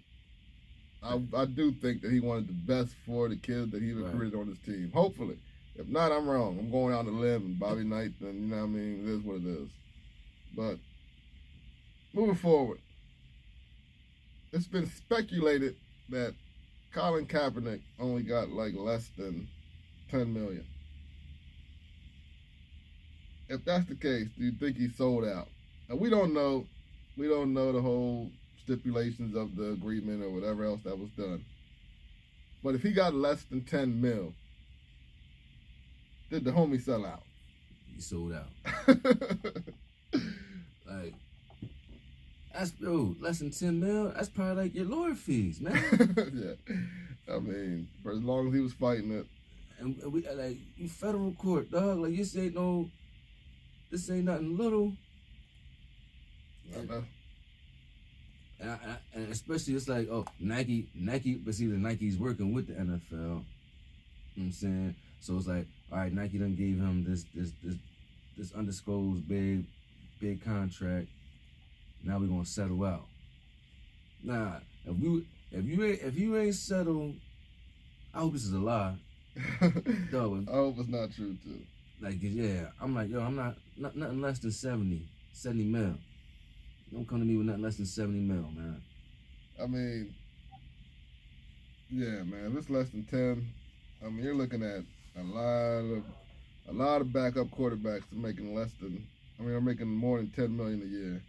I do think that he wanted the best for the kids that he recruited on his team. Hopefully. If not, I'm wrong. I'm going out on a limb, and Bobby Knight, then, you know what I mean? It is what it is. But moving forward, it's been speculated that Colin Kaepernick only got like less than $10 million. If that's the case, do you think he sold out? And we don't know. We don't know the whole stipulations of the agreement or whatever else that was done. But if he got less than 10 mil, did the homie sell out? He sold out. Like, that's less than 10 mil. That's probably like your lawyer fees, man. Yeah, I mean, for as long as he was fighting it, and we like you federal court, dog. Like this ain't nothing little. And especially it's like, oh, Nike, but see the Nike's working with the NFL. You know what I'm saying? So it's like, all right, Nike done gave him this undisclosed big contract. Now we're gonna settle out. Nah, if you ain't settled, I hope this is a lie. Dog, I hope it's not true too. Like, yeah, I'm like, yo, I'm not nothing less than 70 mil. Don't come to me with nothing less than 70 mil, man. I mean, yeah, man, if it's less than 10, I mean, you're looking at a lot of backup quarterbacks making are making more than $10 million a year.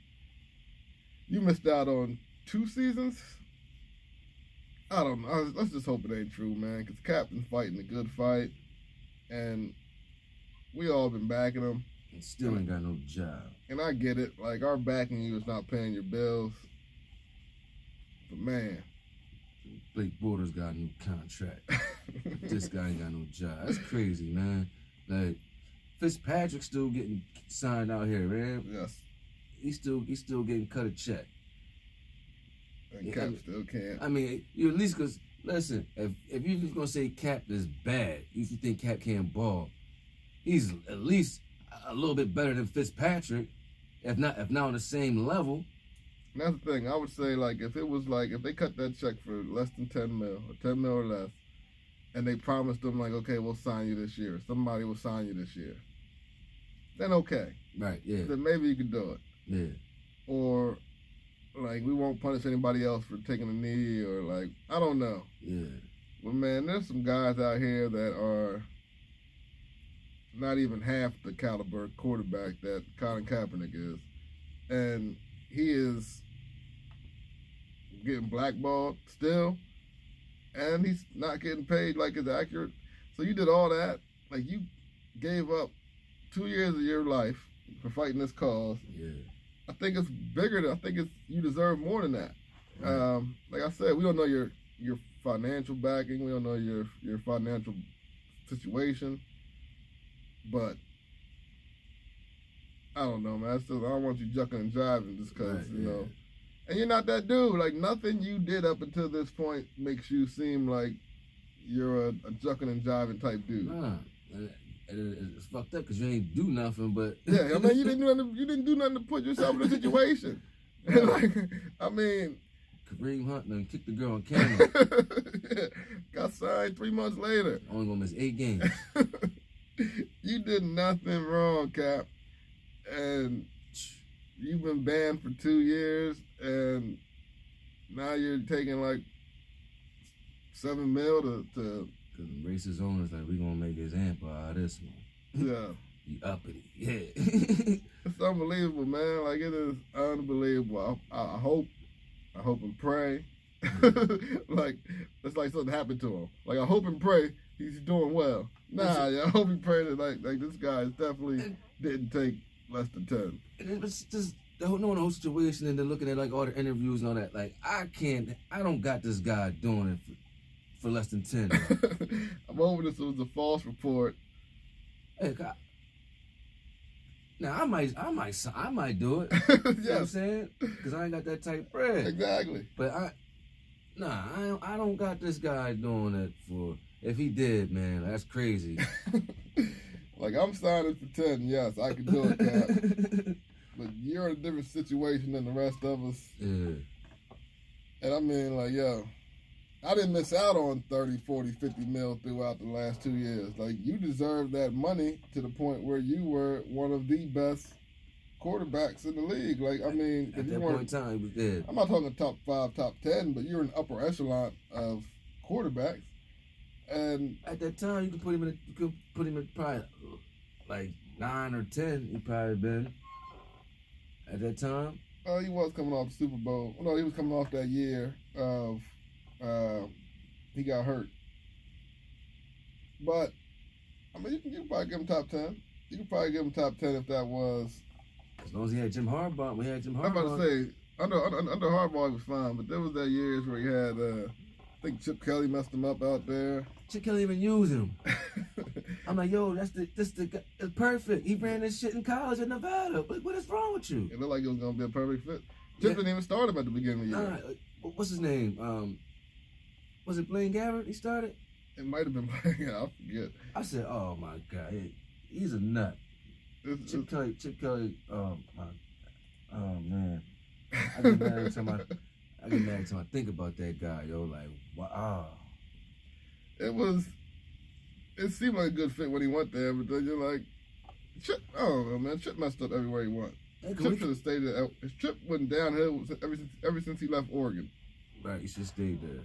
You missed out on 2 seasons? I don't know. Let's just hope it ain't true, man, because Cap been fighting a good fight, and we all been backing him. And still ain't got no job. And I get it. Like, our backing you is not paying your bills. But, man. Blake Bortles got a new contract. This guy ain't got no job. That's crazy, man. Like, Fitzpatrick's still getting signed out here, man. Yes. He's still getting cut a check. And Cap still can't. I mean, you at least, because, listen, if you're just going to say Cap is bad, if you think Cap can't ball, he's at least a little bit better than Fitzpatrick, if not on the same level. And that's the thing. I would say, like, if they cut that check for less than 10 mil, or 10 mil or less, and they promised them, like, okay, we'll sign you this year. Somebody will sign you this year. Then okay. Right, yeah. Then maybe you could do it. Yeah. Or, like, we won't punish anybody else for taking a knee, or, like, I don't know. Yeah. But, man, there's some guys out here that are not even half the caliber quarterback that Colin Kaepernick is. And he is getting blackballed still, and he's not getting paid like it's accurate. So you did all that. Like, you gave up 2 years of your life for fighting this cause. Yeah. I think it's bigger. I think you deserve more than that. Right. Like I said, we don't know your financial backing. We don't know your financial situation. But I don't know, man. I don't want you jucking and jiving just because, you know. And you're not that dude. Like, nothing you did up until this point makes you seem like you're a jucking and jiving type dude. Nah. It's fucked up because you ain't do nothing, but... Yeah, I mean, you didn't do nothing to put yourself in a situation. Like, I mean... Kareem Hunt done kicked the girl on camera. Yeah, got signed 3 months later. Only gonna miss 8 games. You did nothing wrong, Cap. And you've been banned for 2 years, and now you're taking like $7 million to Because the racist owners like, we gonna make an example out of this one. Yeah. You uppity. Yeah. It's unbelievable, man. Like, it is unbelievable. I I hope and pray. Like, it's like something happened to him. Like, I hope and pray he's doing well. Nah, I hope and pray that, like this guy definitely didn't take less than 10. And it's just the whole situation, and then looking at like all the interviews and all that. Like, I don't got this guy doing it for less than 10. I'm over this. It was a false report. Hey, God. Now I might do it. Yes. You know what I'm saying? Because I ain't got that type of bread. Exactly. But I don't got this guy doing it for. If he did, man, that's crazy. Like, I'm signing for 10. Yes, I can do it, Cap. But you're in a different situation than the rest of us. Yeah. And I mean, like, yo, I didn't miss out on 30, 40, 50 mil throughout the last 2 years. Like, you deserve that money to the point where you were one of the best quarterbacks in the league. Like, I mean, at that point in time, he was dead. I'm not talking top 5, top 10, but you're in the upper echelon of quarterbacks. And at that time, you could put him in probably like 9 or 10. He probably been at that time. He was coming off the Super Bowl. No, he was coming off that year of he got hurt. But I mean, you can probably give him top 10. You can probably give him top 10 if that was. As long as he had Jim Harbaugh. We had Jim Harbaugh. I'm about to say under Harbaugh he was fine, but there was that years where he had. I think Chip Kelly messed him up out there. Chip Kelly even used him. I'm like, yo, it's perfect. He ran this shit in college in Nevada. What is wrong with you? It looked like it was gonna be a perfect fit. Chip didn't even start him at the beginning of the year. What's his name? Was it Blaine Gabbert he started? It might have been Blaine. I forget. I said, oh my God, he's a nut. Chip Kelly. Oh man, I get mad every time I think about that guy, yo. Like, wow. It seemed like a good fit when he went there, but then you're like, Chip, I don't know, man. Chip messed up everywhere he went. Chip should have stayed there. His Chip went downhill ever since he left Oregon. Right, he should have stayed there.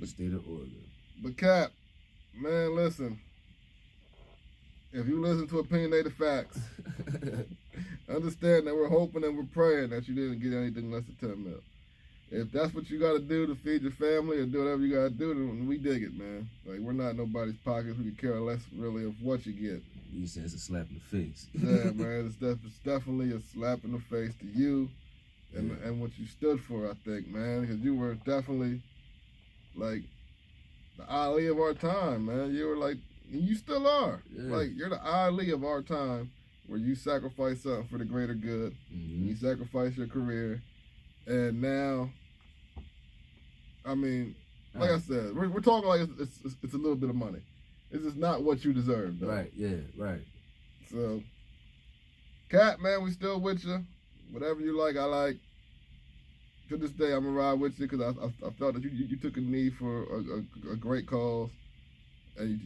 Stayed at Oregon. But Cap, man, listen. If you listen to Opinionated Facts, understand that we're hoping and we're praying that you didn't get anything less than 10 mil. If that's what you got to do to feed your family or do whatever you got to do, then we dig it, man. Like, we're not in nobody's pockets. We can care less, really, of what you get. You said it's a slap in the face. Yeah, man. It's definitely a slap in the face to you and what you stood for, I think, man. Because you were definitely, like, the Ali of our time, man. You were like, you still are. Yeah. Like, you're the Ali of our time where you sacrifice something for the greater good. Mm-hmm. You sacrifice your career. And now, I mean, like I said, we're talking like it's a little bit of money. It's just not what you deserve, though. Right, yeah, right. So, Cat, man, we still with you. Whatever you like, I like. To this day, I'm going to ride with you because I felt that you took a knee for a great cause. And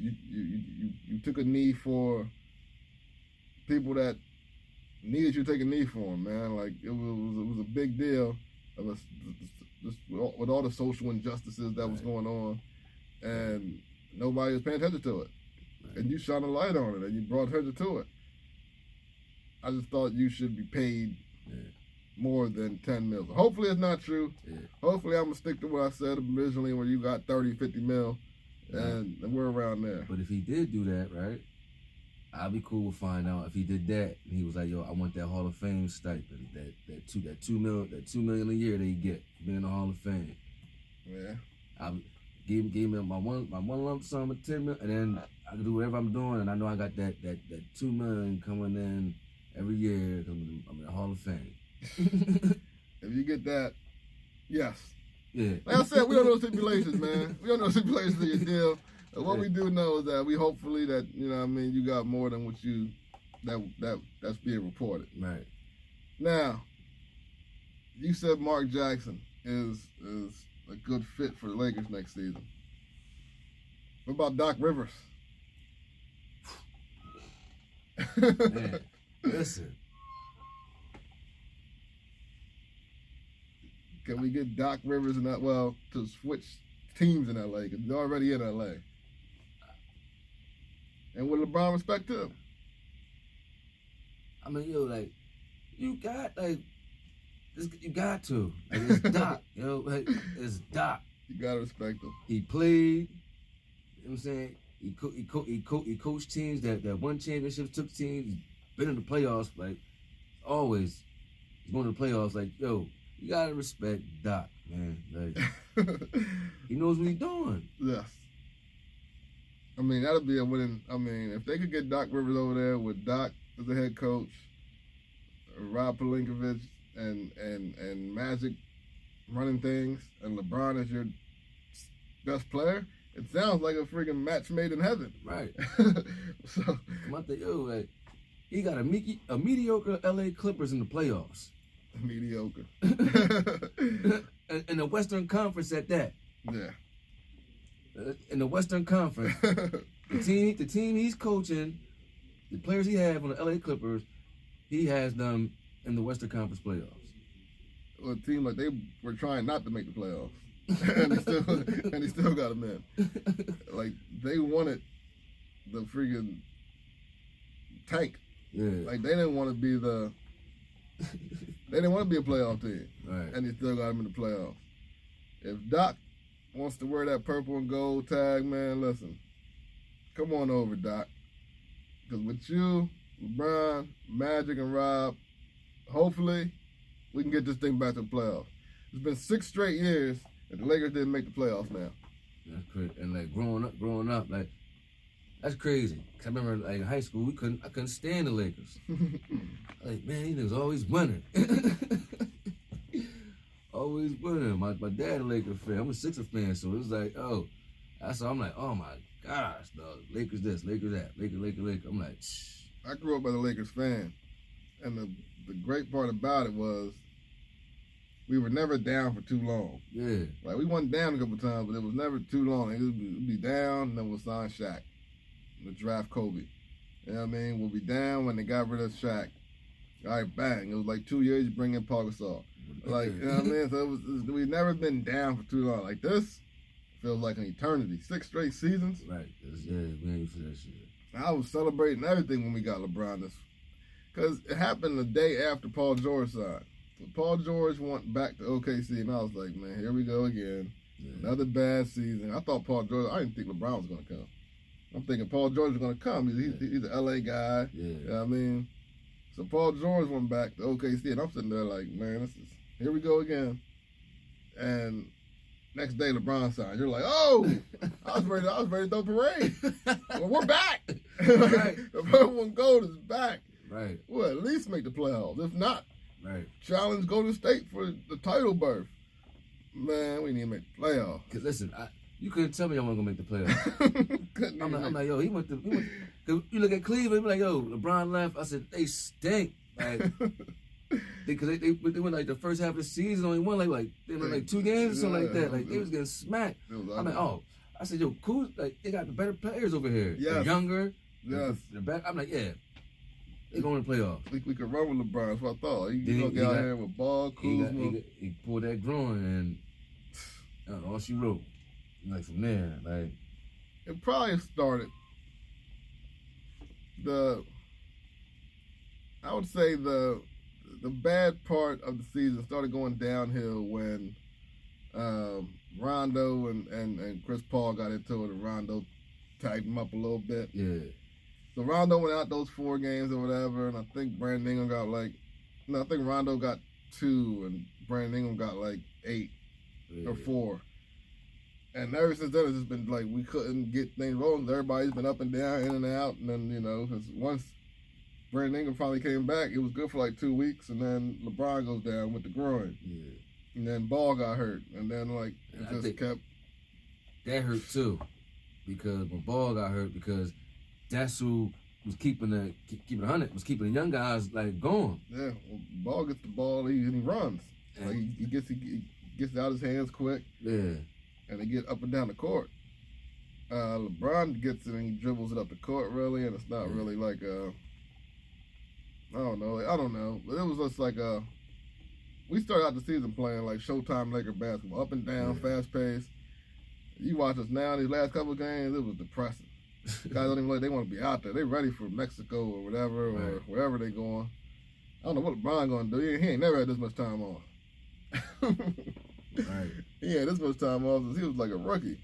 you took a knee for people that needed you to take a knee for them, man. Like, it was a big deal of us, just with all the social injustices that was going on, and nobody was paying attention to it. Right. And you shone a light on it, and you brought attention to it. I just thought you should be paid more than 10 mil. Hopefully it's not true. Yeah. Hopefully I'm going to stick to what I said originally where you got 30, 50 mil, and we're around there. But if he did do that, right, I'll be cool with finding out if he did that and he was like, yo, I want that Hall of Fame stipend, that $2 million a year that he get for being in the Hall of Fame. Yeah. I gave him my one lump sum of 10 million, and then I can do whatever I'm doing, and I know I got that $2 million coming in every year. I'm in the Hall of Fame. If you get that, yes. Yeah. Like I said, we don't know stipulations, man. We don't know stipulations of your deal. What we do know is that we hopefully that, you know what I mean, you got more than what you, that's being reported. Right. Now, you said Mark Jackson is a good fit for the Lakers next season. What about Doc Rivers? Man, listen. Can we get Doc Rivers in that, to switch teams in LA, because they're already in LA. And with LeBron respect him. I mean, yo, like, you got, like, You got to. Like, it's Doc, like, it's Doc. You gotta respect him. He played. You know what I'm saying? He coached teams that won championships, took teams, he's been in the playoffs, like, always. He's going to the playoffs, like, yo, you gotta respect Doc, man. Like, he knows what he's doing. Yes. I mean, that'll be a winning. I mean, if they could get Doc Rivers over there with Doc as the head coach, Rob Pelinkovich and Magic running things, and LeBron as your best player, it sounds like a freaking match made in heaven. Right. So I'm out there, yo, like, he got a mediocre LA Clippers in the playoffs. Mediocre. In the Western Conference at that. Yeah. In the Western Conference, the team he's coaching, the players he had on the LA Clippers, he has them in the Western Conference playoffs. Well, it seemed like they were trying not to make the playoffs, and he still got them in. Like, they wanted the freaking tank. Yeah. Like, they didn't want to be they didn't want to be a playoff team, Right. and he still got them in the playoffs. If Doc wants to wear that purple and gold tag, man, listen, come on over, Doc. Because with you, LeBron, Magic, and Rob, hopefully we can get this thing back to the playoffs. It's been 6 straight years that the Lakers didn't make the playoffs now. That's crazy. And like growing up, like, that's crazy. Cause I remember, like, in high school, I couldn't stand the Lakers. Like, man, these niggas always winning. Always winning. My dad a Lakers fan. I'm a Sixers fan, so it was like, oh, I'm like, oh my gosh, dog. Lakers this, Lakers that, Lakers. I'm like, shh. I grew up as a Lakers fan, and the great part about it was we were never down for too long. Yeah. Like, we went down a couple times, but it was never too long. It would be down, and then we'll sign Shaq. We'll draft Kobe. You know what I mean? We'll be down when they got rid of Shaq. All right, bang. It was like 2 years, you bring in Paul Gasol. Like, you know what I mean? So we've never been down for too long. Like, this feels like an eternity. 6 straight seasons. Right. Yeah, we ain't for that shit. I was celebrating everything when we got LeBron. Because it happened the day after Paul George signed. So Paul George went back to OKC, and I was like, man, here we go again. Yeah. Another bad season. I thought I didn't think LeBron was going to come. I'm thinking Paul George was going to come. He's an LA guy. Yeah. You know what I mean? So Paul George went back to OKC, and I'm sitting there like, man, here we go again. And next day, LeBron signed. You're like, oh, I was ready to throw parade. Well, we're back. Right. The purple one gold is back. Right. We'll at least make the playoffs. If not, right, challenge Golden State for the title berth. Man, we need to make the playoffs. Cause listen, you couldn't tell me I wasn't gonna make the playoffs. I'm like, yo, he went. Cause you look at Cleveland, be like, yo, LeBron left. I said they stink. Like, because they went like the first half of the season, only won like they won like 2 games or something like that. Like, they was getting smacked. I'm like, oh, I said, yo, cool. Like, they got the better players over here. Yes. They're younger. Yes. They're better. I'm like, yeah. They going to playoffs. We could run with LeBron. That's what I thought. He get out here with Ball, Kuzma. He pulled that groin, and all she wrote. Like, from there, like, it probably started I would say the bad part of the season started going downhill when Rondo and Chris Paul got into it, and Rondo tightened him up a little bit. Yeah. So Rondo went out those 4 games or whatever, and I think Brandon Ingram got I think Rondo got 2, and Brandon Ingram got 8 or 4. And ever since then, it's just been like we couldn't get things rolling. Everybody's been up and down, in and out, and then, because once Brandon Ingram finally came back, it was good for 2 weeks, and then LeBron goes down with the groin. Yeah. And then Ball got hurt, and then it just kept. That hurt too, because when Ball got hurt, because that's who was keeping the 100, was keeping the young guys going. Yeah, well, Ball gets the ball, and he runs. He gets it out of his hands quick. Yeah. And they get up and down the court. LeBron gets it and he dribbles it up the court, really, and it's not really I don't know. But it was just we started out the season playing Showtime Laker basketball, up and down, fast paced. You watch us now, these last couple of games, it was depressing. Guys don't even they want to be out there. They're ready for Mexico or whatever, or wherever they're going. I don't know what LeBron gonna do. He ain't never had this much time off. Right. He had this much time off since he was like a rookie.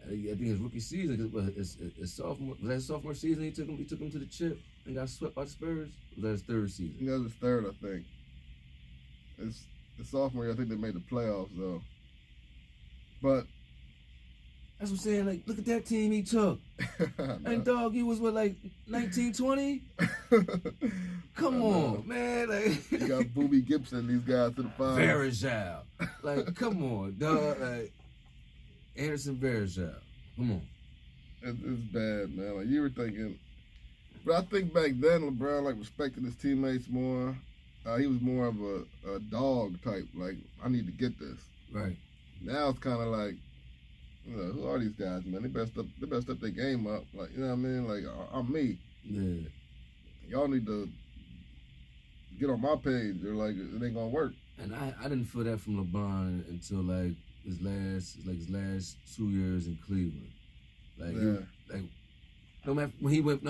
I think his rookie season, his sophomore, was that his sophomore season? He took him to the chip and got swept by the Spurs. Was that his third season? That was his third, I think. It's the sophomore year. I think they made the playoffs though. But that's what I'm saying. Like, look at that team he took. And dog, he was what, like 19, 20? Come on, man. Like, you got Booby Gibson, these guys to the finals. Varejao. Like, come on, dog. Like, Anderson Varejao. Come on. It's bad, man. Like, you were thinking. But I think back then, LeBron, like, respected his teammates more. He was more of a dog type. Like, I need to get this. Right. Now it's kind of like, you know, who are these guys, man? They better step their game up. Like, you know what I mean? Like, I'm me. Yeah. Y'all need to get on my page, or like it ain't gonna work. And I didn't feel that from LeBron until like his last 2 years in Cleveland. Like, no matter when he went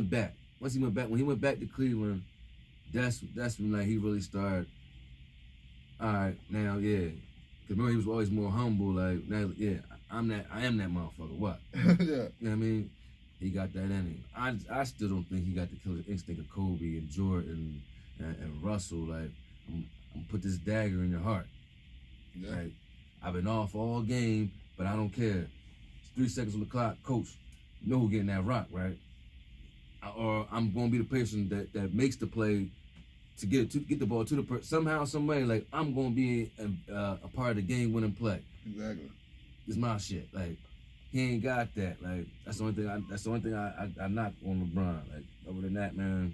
back. When he went back to Cleveland, that's when like he really started. All right, now yeah. Cause remember he was always more humble. Like, now, yeah, I am that motherfucker. What? Yeah. You know what I mean? He got that in him. I still don't think he got the killer instinct of Kobe and Jordan and Russell. Like, I'm put this dagger in your heart. Yeah. Like, I've been off all game, but I don't care. It's 3 seconds on the clock, coach. You know who getting that rock, right? Or I'm gonna be the person that makes the play to get the ball to the person somehow, some way. Like, I'm gonna be a part of the game-winning play. Exactly. It's my shit. Like, he ain't got that. Like, that's the only thing I knock on LeBron. Like, other than that, man.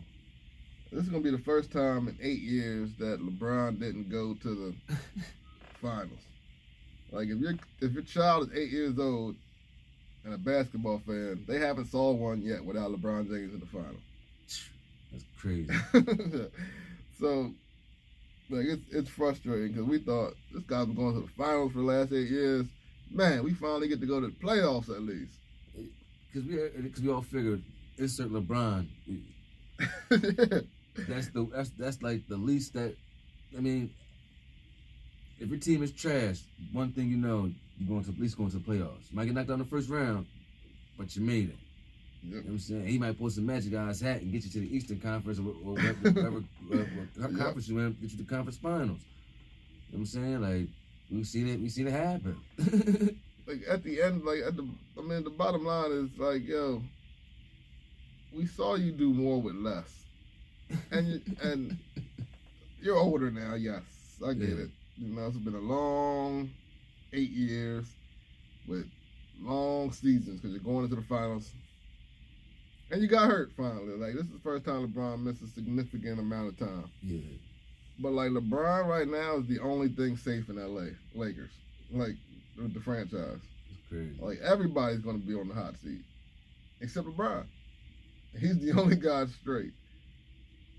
This is gonna be the first time in 8 years that LeBron didn't go to the finals. Like, if your child is 8 years old and a basketball fan, they haven't saw one yet without LeBron James in the final. That's crazy. So, like, it's frustrating because we thought this guy's been going to the finals for the last 8 years. Man, we finally get to go to the playoffs at least. Because we all figured insert LeBron. That's like the least that. I mean, if your team is trash, one thing you know, you're going to at least go into the playoffs. You might get knocked out in the first round, but you made it. Yep. You know what I'm saying? He might pull some magic out of his hat and get you to the Eastern Conference or whatever conference you in, get you to the conference finals. You know what I'm saying? Like, we've seen it happen. Like, at the end, like, the bottom line is like, yo, we saw you do more with less. And you're older now, yes. I get it. You know, it's been a long 8 years with long seasons because you're going into the finals. And you got hurt finally. Like, this is the first time LeBron missed a significant amount of time. Yeah. But, like, LeBron right now is the only thing safe in LA, Lakers. Like, the franchise. It's crazy. Like, everybody's going to be on the hot seat. Except LeBron. He's the only guy straight.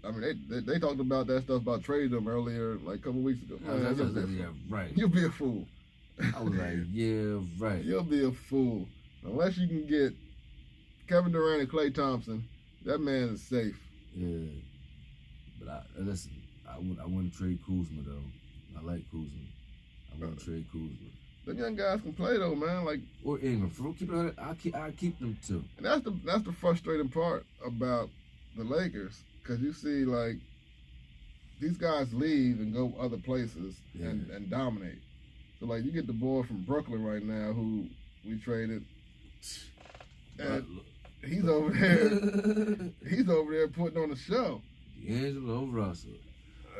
I mean, they talked about that stuff about trading him earlier, like, a couple weeks ago. Yeah, right. You'll be a fool. I was like, yeah, right. You'll be a fool. Unless you can get Kevin Durant and Klay Thompson, that man is safe. Yeah. But listen, I wouldn't trade Kuzma, though. I like Kuzma. I wouldn't trade Kuzma. Them young guys can play, though, man. Like, or Ingram. I keep them, too. And that's the frustrating part about the Lakers. Because you see, like, these guys leave and go other places and dominate. So, like, you get the boy from Brooklyn right now who we traded. And he's over there putting on a show. D'Angelo Russell.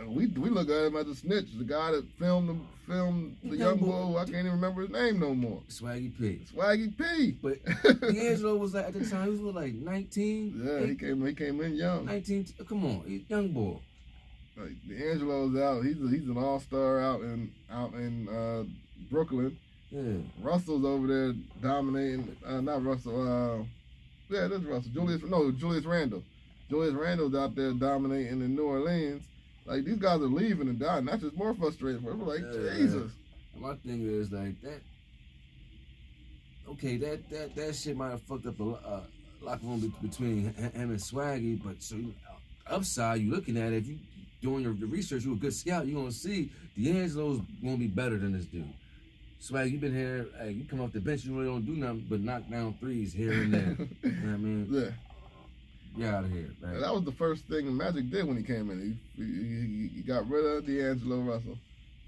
We look at him as a snitch. The guy that filmed the young boy. I can't even remember his name no more. Swaggy P. But D'Angelo was like, at the time, he was like 19. Yeah, he came in young. 19. Come on, he's a young boy. Like, D'Angelo's out. He's an all-star out in Brooklyn. Yeah. Russell's over there dominating. Not Russell. Yeah, that's Russell. Julius Randle. Julius Randle's out there dominating in New Orleans. Like, these guys are leaving and dying. That's just more frustrating for us. We're like, Jesus. My thing is, like, that. Okay, that shit might have fucked up a locker room between him and Swaggy, but so upside, you looking at it, if you doing your research, you a good scout, you're gonna see D'Angelo's gonna be better than this dude. Swag, you been here, hey, you come off the bench, you really don't do nothing but knock down threes here and there. You know what I mean? Yeah. Get out of here. And that was the first thing Magic did when he came in. He got rid of D'Angelo Russell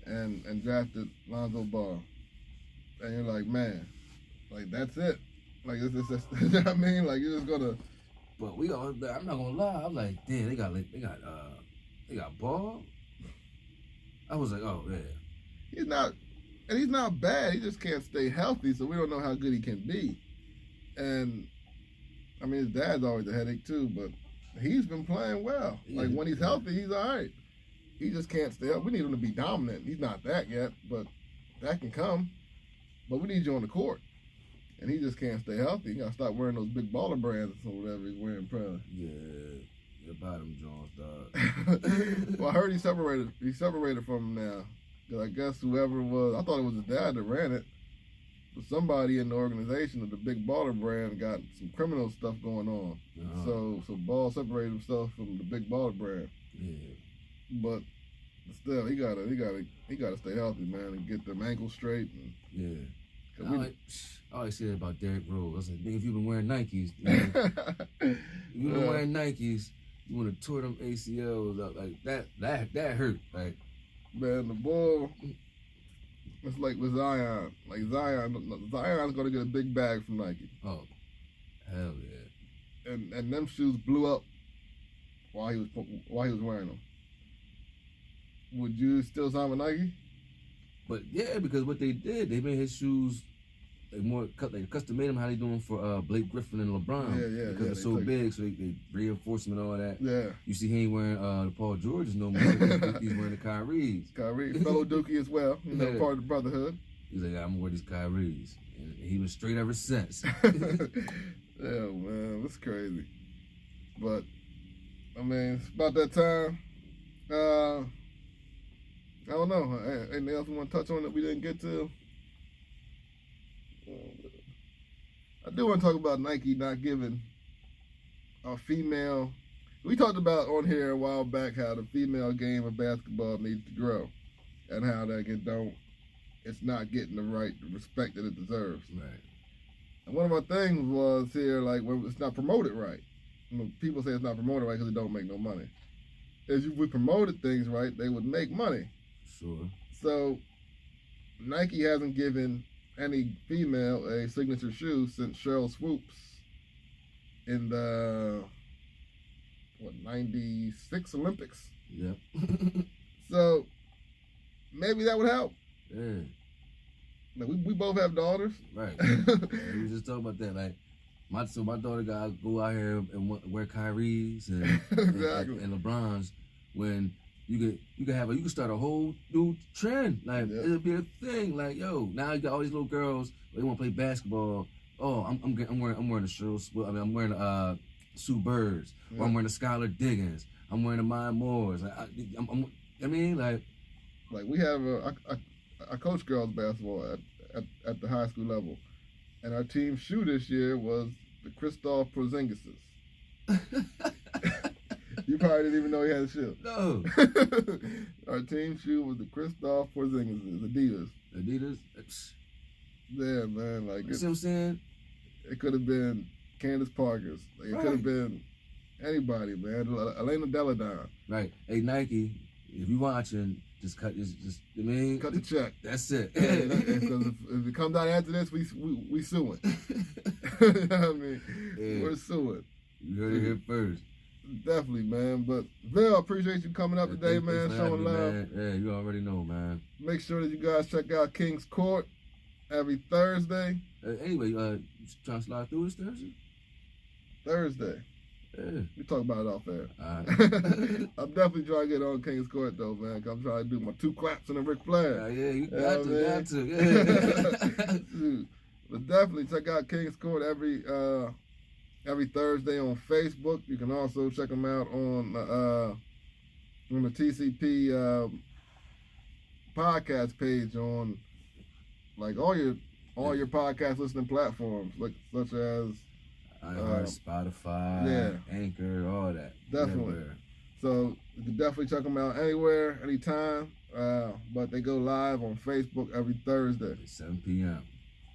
and drafted Lonzo Ball. And you're like, man, like that's it. Like it's you know what I mean? Like you're just gonna. But I'm not gonna lie. I'm like, damn, they got Ball. I was like, oh yeah. He's not bad. He just can't stay healthy, so we don't know how good he can be. And I mean, his dad's always a headache too, but he's been playing well. Like when he's healthy, he's all right. He just can't stay up. We need him to be dominant. He's not that yet, but that can come. But we need you on the court. And he just can't stay healthy. You gotta stop wearing those big baller brands or whatever he's wearing, probably. Yeah, your bottom Jones, dog. Well, I heard he separated from him now. Cause I guess whoever it was, I thought it was his dad that ran it. But somebody in the organization of the big baller brand got some criminal stuff going on. So Ball separated himself from the big baller brand. Yeah. But still, he gotta stay healthy, man, and get them ankles straight. And, yeah. I always say that about Derrick Rose. I was like, nigga, if you've been wearing Nikes, you've been wearing Nikes, you would have tore them ACLs up. Like that hurt. Like, man, the ball, it's like with Zion. Like Zion's gonna get a big bag from Nike. Oh, hell yeah. And them shoes blew up while he was wearing them. Would you still sign with Nike? But yeah, because what they did, they made his shoes they custom made them how they doing for Blake Griffin and LeBron. Yeah. Because they're so big, so they reinforce them and all that. Yeah. You see, he ain't wearing the Paul Georges no more. He's wearing the Kyries. Kyrie, fellow Dookie as well. You know, part of the brotherhood. He's like, I'm gonna wear these Kyries, and he was straight ever since. Yeah, man, that's crazy. But I mean, it's about that time. I don't know. Anything else we want to touch on that we didn't get to? I do want to talk about Nike not giving a female. We talked about on here a while back how the female game of basketball needs to grow, and how it's not getting the respect that it deserves. Right. And one of my things was here, like, when it's not promoted right. You know, people say it's not promoted right because it don't make no money. If we promoted things right, they would make money. Sure. So Nike hasn't given any female a signature shoe since Sheryl Swoopes in the 96 Olympics. Yep. So maybe that would help. Yeah. Now, we both have daughters. Right. We were just talking about that. Like, my daughter gotta go out here and wear Kyries and exactly. and LeBrons when you can start a whole new trend. Like, it'll be a thing. Like, yo, now you got all these little girls, they want to play basketball. Oh, I'm wearing a Sheryl. I mean, I'm wearing Sue Birds. Yeah. Or I'm wearing a Skylar Diggins. I'm wearing a Maya Moores. Like, I mean, like we have I coach girls basketball at the high school level, and our team shoe this year was the Kristaps Porzingises. You probably didn't even know he had a shoe. No. Our team shoe was the Kristaps Porzingises, Adidas. Yeah, man. Like, you see what I'm saying? It could have been Candace Parker's. Like, it could have been anybody, man. Elena Deladon. Right. Hey, Nike, if you watching, just cut the check. That's it. Because if it comes out after this, we suing. You know what I mean? Yeah. We're suing. You heard it here first. Definitely, man. But Ville, I appreciate you coming up today, man. Showing love. Man. Yeah, you already know, man. Make sure that you guys check out King's Court every Thursday. Anyway, you trying to slide through this Thursday? Thursday. Yeah. We talk about it off air. All right. I'm definitely trying to get on King's Court though, man. Cause I'm trying to do my 2 claps and a Ric Flair. Yeah, you got to. Yeah. But definitely check out King's Court every Thursday on Facebook. You can also check them out on the TCP podcast page on like all your podcast listening platforms, like such as Spotify, Anchor, all that. Definitely. Everywhere. So you can definitely check them out anywhere, anytime. But they go live on Facebook every Thursday. 7 p.m.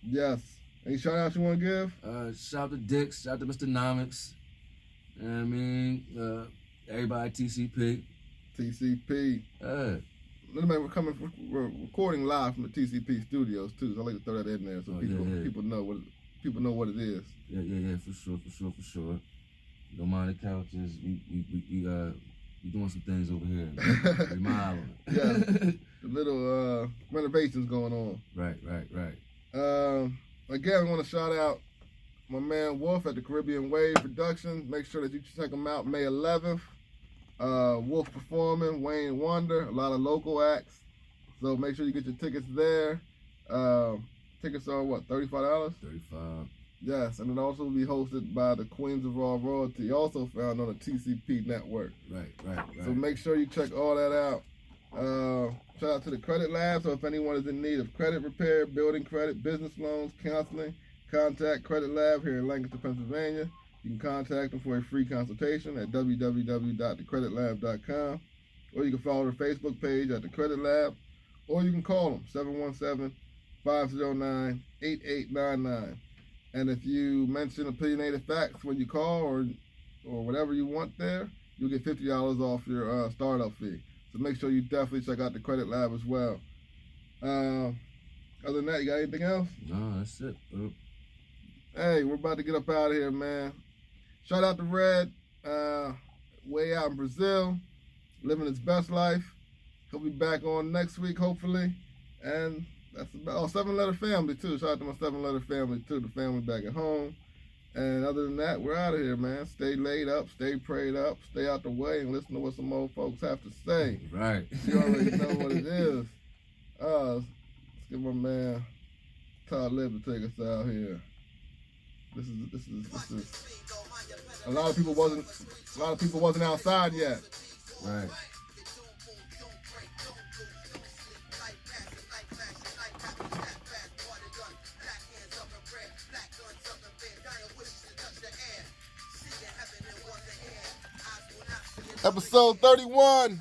Yes. Any shout outs you want to give? Shout out to Dix, shout out to Mr. Nomics. You know what I mean? Everybody TCP. TCP. We're recording live from the TCP studios too, so I like to throw that in there so people know what it is. Yeah, for sure. Don't mind the couches. We doing some things over here. Remodeling. Yeah, the little renovations going on. Right. Again, I want to shout out my man Wolf at the Caribbean Wave Productions. Make sure that you check him out May 11th. Wolf performing, Wayne Wonder, a lot of local acts. So make sure you get your tickets there. Tickets are what, $35? $35. Yes, and it also will be hosted by the Queens of Raw Royalty, also found on the TCP network. Right. So make sure you check all that out. Shout out to the Credit Lab. So if anyone is in need of credit repair, building credit, business loans, counseling, contact Credit Lab here in Lancaster, Pennsylvania. You can contact them for a free consultation at www.thecreditlab.com, or you can follow their Facebook page at The Credit Lab, or you can call them 717-509-8899. And if you mention Opinionated Facts when you call or whatever you want there, you'll get $50 off your startup fee. So make sure you definitely check out the Credit Lab as well. Other than that, you got anything else? No, that's it. Hey, we're about to get up out of here, man. Shout out to Red, way out in Brazil, living his best life. He'll be back on next week, hopefully. And that's about 7-letter family, too. Shout out to my 7-letter family, too, the family back at home. And other than that, we're out of here, man. Stay laid up, stay prayed up, stay out the way, and listen to what some old folks have to say. Right. You already know what it is. Let's get my man Todd Lib to take us out here. This is. A lot of people wasn't outside yet. Right. Episode 31.